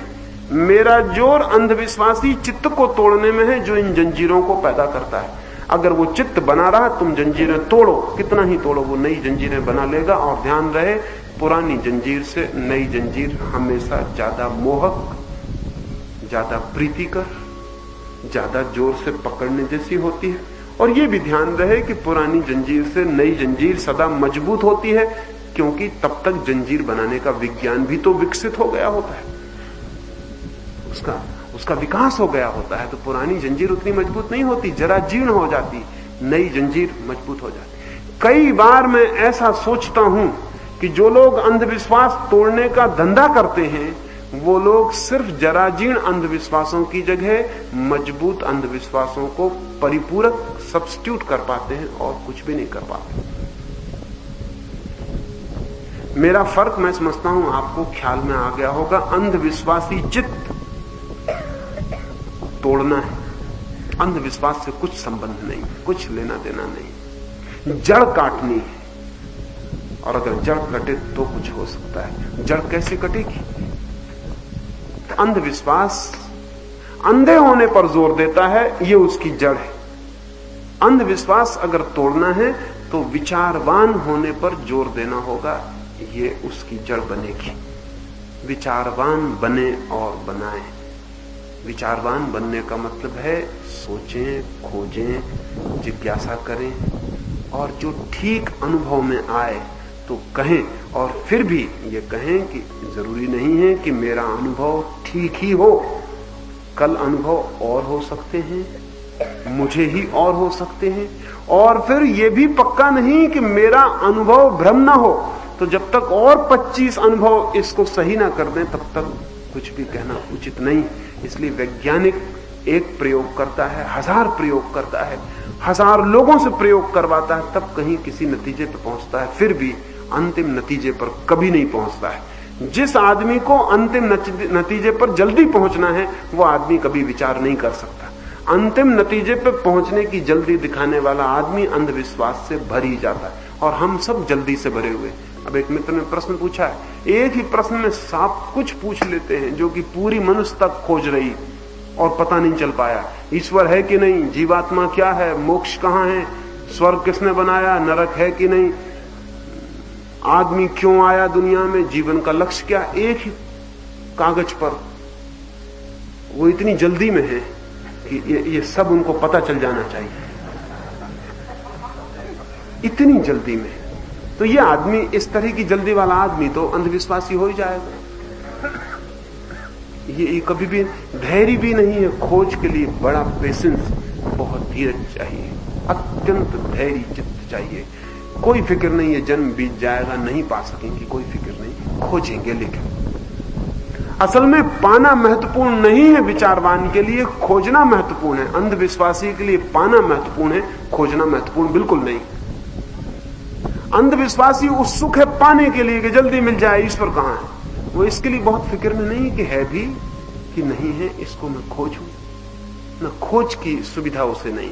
मेरा जोर अंधविश्वासी चित्त को तोड़ने में है जो इन जंजीरों को पैदा करता है। अगर वो चित्त बना रहा, तुम जंजीरें तोड़ो, कितना ही तोड़ो, वो नई जंजीरें बना लेगा। और ध्यान रहे, पुरानी जंजीर से नई जंजीर हमेशा ज्यादा मोहक, ज्यादा प्रीतिकर, ज्यादा जोर से पकड़ने जैसी होती है। और ये भी ध्यान रहे कि पुरानी जंजीर से नई जंजीर सदा मजबूत होती है, क्योंकि तब तक जंजीर बनाने का विज्ञान भी तो विकसित हो गया होता है, उसका विकास हो गया होता है। तो पुरानी जंजीर उतनी मजबूत नहीं होती, जरा जीर्ण हो जाती, नई जंजीर मजबूत हो जाती। कई बार मैं ऐसा सोचता हूं कि जो लोग अंधविश्वास तोड़ने का धंधा करते हैं, वो लोग सिर्फ जरा जीर्ण अंधविश्वासों की जगह मजबूत अंधविश्वासों को परिपूरक सब्स्टिट्यूट कर पाते हैं और कुछ भी नहीं कर पाते। मेरा फर्क मैं समझता हूं आपको ख्याल में आ गया होगा। अंधविश्वासी चित्त तोड़ना है, अंधविश्वास से कुछ संबंध नहीं, कुछ लेना देना नहीं, जड़ काटनी है। और अगर जड़ कटे तो कुछ हो सकता है। जड़ कैसे कटेगी? अंधविश्वास अंधे होने पर जोर देता है, ये उसकी जड़ है। अंधविश्वास अगर तोड़ना है तो विचारवान होने पर जोर देना होगा, ये उसकी जड़ बनेगी। विचारवान बने और बनाएं। विचारवान बनने का मतलब है सोचें, खोजें, जिज्ञासा करें और जो ठीक अनुभव में आए तो कहें, और फिर भी ये कहें कि जरूरी नहीं है कि मेरा अनुभव ठीक ही हो, कल अनुभव और हो सकते हैं, मुझे ही और हो सकते हैं, और फिर ये भी पक्का नहीं कि मेरा अनुभव भ्रम ना हो। तो जब तक और 25 अनुभव इसको सही ना कर दें तब तक कुछ भी कहना उचित नहीं। इसलिए वैज्ञानिक एक प्रयोग करता है, 1000 प्रयोग करता है, 1000 लोगों से प्रयोग करवाता है, तब कहीं किसी नतीजे पर पहुंचता है, फिर भी अंतिम नतीजे पर कभी नहीं पहुंचता है। जिस आदमी को अंतिम नतीजे पर जल्दी पहुंचना है वो आदमी कभी विचार नहीं कर सकता। अंतिम नतीजे पर पहुंचने की जल्दी दिखाने वाला आदमी अंधविश्वास से भर ही जाता है, और हम सब जल्दी से भरे हुए। अब एक मित्र ने प्रश्न पूछा है, एक ही प्रश्न में सब कुछ पूछ लेते हैं जो कि पूरी मनुष्य तक खोज रही और पता नहीं चल पाया। ईश्वर है कि नहीं, जीवात्मा क्या है, मोक्ष कहां है, स्वर्ग किसने बनाया, नरक है कि नहीं, आदमी क्यों आया दुनिया में, जीवन का लक्ष्य क्या, एक ही कागज पर। वो इतनी जल्दी में है कि ये सब उनको पता चल जाना चाहिए, इतनी जल्दी में। तो ये आदमी, इस तरह की जल्दी वाला आदमी तो अंधविश्वासी हो ही जाएगा। ये कभी भी धैर्य भी नहीं है खोज के लिए, बड़ा पेशेंस, बहुत धीरज चाहिए, अत्यंत धैर्य चित्त चाहिए। कोई फिक्र नहीं है जन्म बीत जाएगा, नहीं पा सकेंगे, कोई फिक्र नहीं, खोजेंगे। लेकिन असल में पाना महत्वपूर्ण नहीं है विचारवान के लिए, खोजना महत्वपूर्ण है। अंधविश्वासी के लिए पाना महत्वपूर्ण है, खोजना महत्वपूर्ण बिल्कुल नहीं। अंधविश्वासी उत्सुक है पाने के लिए कि जल्दी मिल जाए, ईश्वर कहां है। वो इसके लिए बहुत फिक्र में नहीं कि है भी कि नहीं है, इसको मैं खोजूं न, खोज की सुविधा उसे नहीं।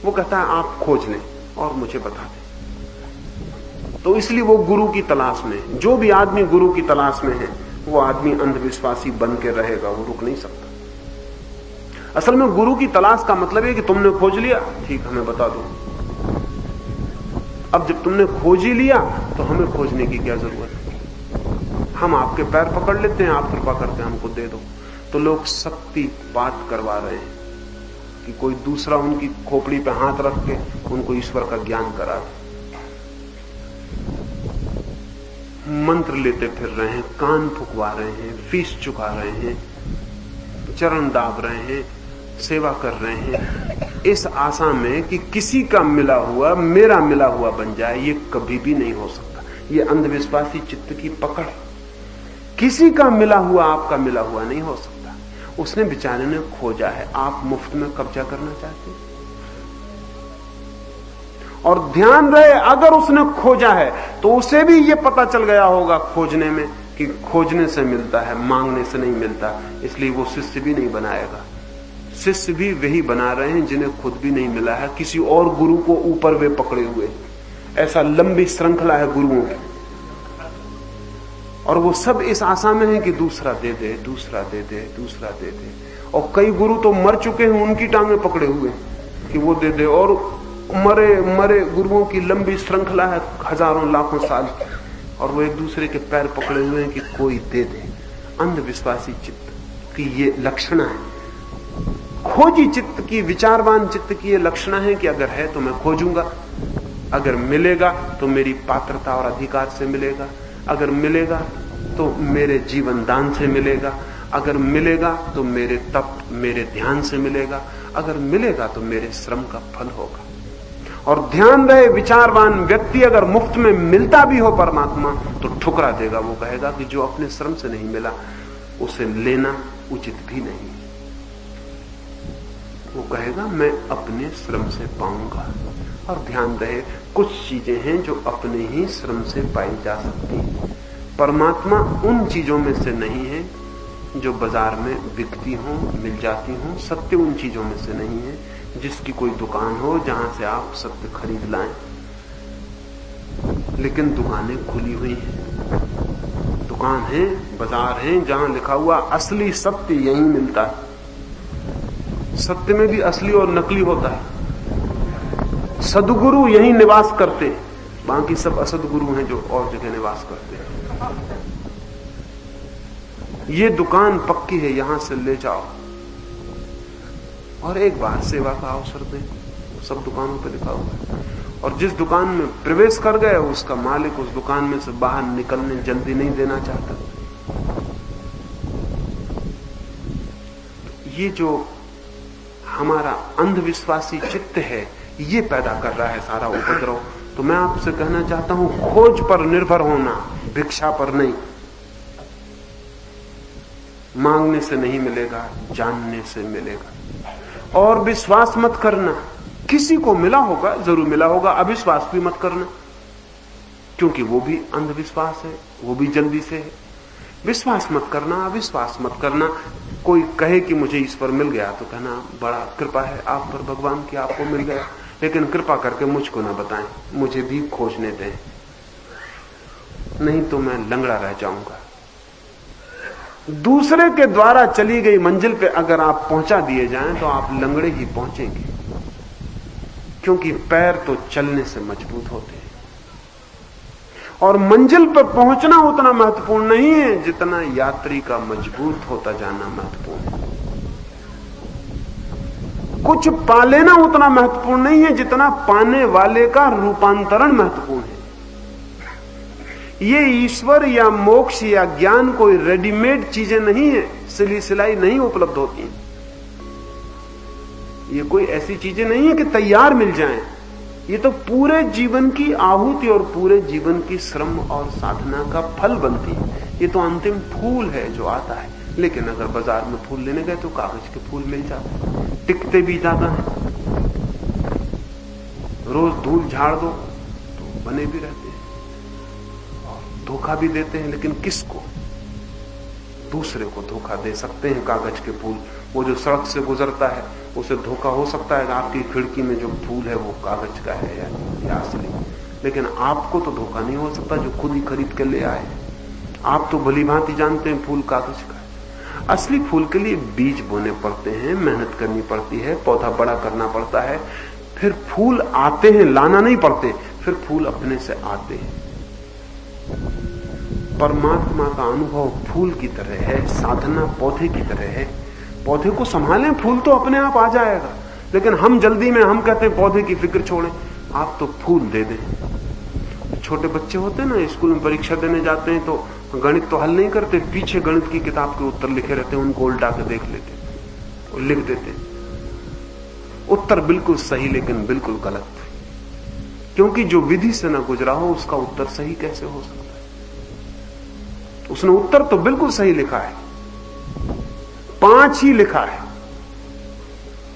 वो कहता है आप खोज लें और मुझे बता दें। तो इसलिए वो गुरु की तलाश में, जो भी आदमी गुरु की तलाश में है वो आदमी अंधविश्वासी बन के रहेगा, वो रुक नहीं सकता। असल में गुरु की तलाश का मतलब है कि तुमने खोज लिया, ठीक, हमें बता दो। अब जब तुमने खोज ही लिया तो हमें खोजने की क्या जरूरत है, हम आपके पैर पकड़ लेते हैं, आप कृपा करते हैं हमको दे दो। तो लोग शक्तिपात करवा रहे हैं कि कोई दूसरा उनकी खोपड़ी पे हाथ रख के उनको ईश्वर का ज्ञान करा दे। मंत्र लेते फिर रहे हैं, कान फुकवा रहे हैं, फीस चुका रहे हैं, चरण दाब रहे हैं, सेवा कर रहे हैं, इस आशा में कि किसी का मिला हुआ मेरा मिला हुआ बन जाए। ये कभी भी नहीं हो सकता। ये अंधविश्वासी चित्त की पकड़। किसी का मिला हुआ आपका मिला हुआ नहीं हो सकता। उसने बेचारे ने खोजा है, आप मुफ्त में कब्जा करना चाहते हैं। और ध्यान रहे, अगर उसने खोजा है तो उसे भी ये पता चल गया होगा खोजने में कि खोजने से मिलता है, मांगने से नहीं मिलता। इसलिए वो शिष्य भी नहीं बनाएगा। शिष्य भी वही बना रहे हैं जिन्हें खुद भी नहीं मिला है, किसी और गुरु को ऊपर वे पकड़े हुए। ऐसा लंबी श्रृंखला है गुरुओं की, और वो सब इस आशा में है कि दूसरा दे दे, दूसरा दे दे, दूसरा दे दे। और कई गुरु तो मर चुके हैं, उनकी टांगें पकड़े हुए कि वो दे दे। और मरे मरे गुरुओं की लंबी श्रृंखला है, हजारों लाखों साल, और वो एक दूसरे के पैर पकड़े हुए हैं कि कोई दे दे। अंधविश्वासी चित्त की ये लक्षण है। खोजी चित्त की, विचारवान चित्त की ये लक्षण है कि अगर है तो मैं खोजूंगा, अगर मिलेगा तो मेरी पात्रता और अधिकार से मिलेगा, अगर मिलेगा तो मेरे जीवन दान से मिलेगा, अगर मिलेगा तो मेरे तप, मेरे ध्यान से मिलेगा, अगर मिलेगा तो मेरे श्रम का फल होगा। और ध्यान रहे, विचारवान व्यक्ति अगर मुफ्त में मिलता भी हो परमात्मा तो ठुकरा देगा। वो कहेगा कि जो अपने श्रम से नहीं मिला उसे लेना उचित भी नहीं। वो कहेगा मैं अपने श्रम से पाऊंगा। और ध्यान रहे, कुछ चीजें हैं जो अपने ही श्रम से पाई जा सकती हैं। परमात्मा उन चीजों में से नहीं है जो बाजार में बिकती हो, मिल जाती हो। सत्य उन चीजों में से नहीं है जिसकी कोई दुकान हो जहां से आप सत्य खरीद लाएं। लेकिन दुकानें खुली हुई हैं, दुकान है, बाजार है जहां लिखा हुआ असली सत्य यहीं मिलता है। सत्य में भी असली और नकली होता है। सद्गुरु यहीं निवास करते हैं, बाकी सब असद्गुरु हैं जो और जगह निवास करते हैं। ये दुकान पक्की है, यहां से ले जाओ और एक बार सेवा का अवसर दें। सब दुकानों पे लिखा हुआ है। और जिस दुकान में प्रवेश कर गए उसका मालिक उस दुकान में से बाहर निकलने जल्दी नहीं देना चाहता। ये जो हमारा अंधविश्वासी चित्त है, ये पैदा कर रहा है सारा उपद्रव। तो मैं आपसे कहना चाहता हूं, खोज पर निर्भर होना, भिक्षा पर नहीं। मांगने से नहीं मिलेगा, जानने से मिलेगा। और विश्वास मत करना, किसी को मिला होगा, जरूर मिला होगा। अविश्वास भी मत करना, क्योंकि वो भी अंधविश्वास है, वो भी जल्दी से है। विश्वास मत करना, अविश्वास मत करना। कोई कहे कि मुझे ईश्वर मिल गया तो कहना बड़ा कृपा है आप पर भगवान की, आपको मिल गया, लेकिन कृपा करके मुझको ना बताएं, मुझे भी खोजने दें, नहीं तो मैं लंगड़ा रह जाऊंगा। दूसरे के द्वारा चली गई मंजिल पे अगर आप पहुंचा दिए जाएं तो आप लंगड़े ही पहुंचेंगे, क्योंकि पैर तो चलने से मजबूत होते हैं। और मंजिल पर पहुंचना उतना महत्वपूर्ण नहीं है जितना यात्री का मजबूत होता जाना महत्वपूर्ण है। कुछ पा लेना उतना महत्वपूर्ण नहीं है जितना पाने वाले का रूपांतरण महत्वपूर्ण है। ये ईश्वर या मोक्ष या ज्ञान कोई रेडीमेड चीजें नहीं है, सिली सिलाई नहीं उपलब्ध होती है। ये कोई ऐसी चीजें नहीं है कि तैयार मिल जाएं। ये तो पूरे जीवन की आहुति और पूरे जीवन की श्रम और साधना का फल बनती है। ये तो अंतिम फूल है जो आता है। लेकिन अगर बाजार में फूल लेने गए तो कागज के फूल मिल जाते हैं, टिकते भी ज्यादा हैं। रोज धूल झाड़ दो तो बने भी रहते हैं और धोखा भी देते हैं। लेकिन किसको? दूसरे को धोखा दे सकते हैं कागज के फूल। वो जो सड़क से गुजरता है उसे धोखा हो सकता है कि आपकी खिड़की में जो फूल है वो कागज का है या असली, लेकिन आपको तो धोखा नहीं हो सकता जो खुद ही खरीद के ले आए। आप तो भली भांति जानते हैं फूल कागज का है। असली फूल के लिए बीज बोने पड़ते हैं, मेहनत करनी पड़ती है, पौधा बड़ा करना पड़ता है, फिर फूल आते हैं, लाना नहीं पड़ते, फिर फूल अपने से आते हैं। परमात्मा का अनुभव फूल की तरह है, साधना पौधे की तरह है। पौधे को संभालें, फूल तो अपने आप आ जाएगा। लेकिन हम जल्दी में हम कहते हैं पौधे की फिक्र छोड़ें, आप तो फूल दे दें। छोटे बच्चे होते हैं ना, स्कूल में परीक्षा देने जाते हैं तो गणित तो हल नहीं करते, पीछे गणित की किताब के उत्तर लिखे रहते हैं, उनको उल्टा के देख लेते और लिख देते। उत्तर बिल्कुल सही लेकिन बिल्कुल गलत, क्योंकि जो विधि से ना गुजरा हो उसका उत्तर सही कैसे हो सकता है? उसने उत्तर तो बिल्कुल सही लिखा है, 5 ही लिखा है,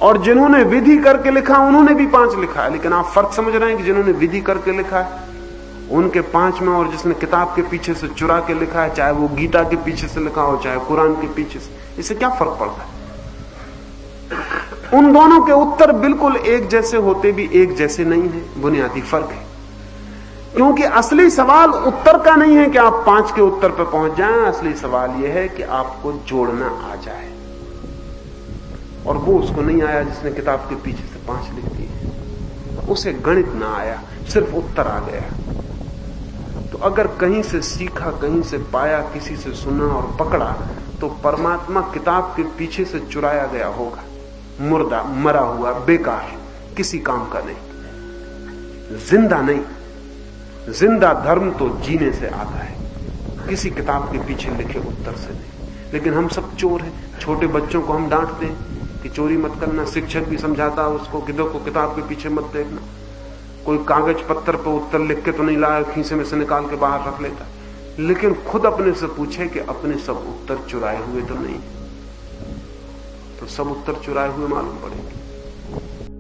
और जिन्होंने विधि करके लिखा उन्होंने भी 5 लिखा है। लेकिन आप फर्क समझ रहे हैं कि जिन्होंने विधि करके लिखा है उनके 5 में, और जिसने किताब के पीछे से चुरा के लिखा है, चाहे वो गीता के पीछे से लिखा हो चाहे कुरान के पीछे से, इससे क्या फर्क पड़ता है? उन दोनों के उत्तर बिल्कुल एक जैसे होते भी एक जैसे नहीं है, बुनियादी फर्क है। क्योंकि असली सवाल उत्तर का नहीं है कि आप 5 के उत्तर पर पहुंच जाएं, असली सवाल यह है कि आपको जोड़ना आ जाए, और वो उसको नहीं आया जिसने किताब के पीछे से 5 लिख दिए। उसे गणित ना आया, सिर्फ उत्तर आ गया। तो अगर कहीं से सीखा, कहीं से पाया, किसी से सुना और पकड़ा, तो परमात्मा किताब के पीछे से चुराया गया होगा, मुर्दा, मरा हुआ, बेकार, किसी काम का नहीं, जिंदा नहीं। जिंदा धर्म तो जीने से आता है, किसी किताब के पीछे लिखे उत्तर से नहीं। लेकिन हम सब चोर हैं। छोटे बच्चों को हम डांटते हैं कि चोरी मत करना, शिक्षक भी समझाता है उसको कि देखो किताब के पीछे मत देखना। कोई कागज पत्थर पर उत्तर लिख के तो नहीं लाया, खीसे में से निकाल के बाहर रख लेता, लेकिन खुद अपने से पूछे कि अपने सब उत्तर चुराए हुए तो नहीं, तो सब उत्तर चुराए हुए मालूम पड़ेंगे।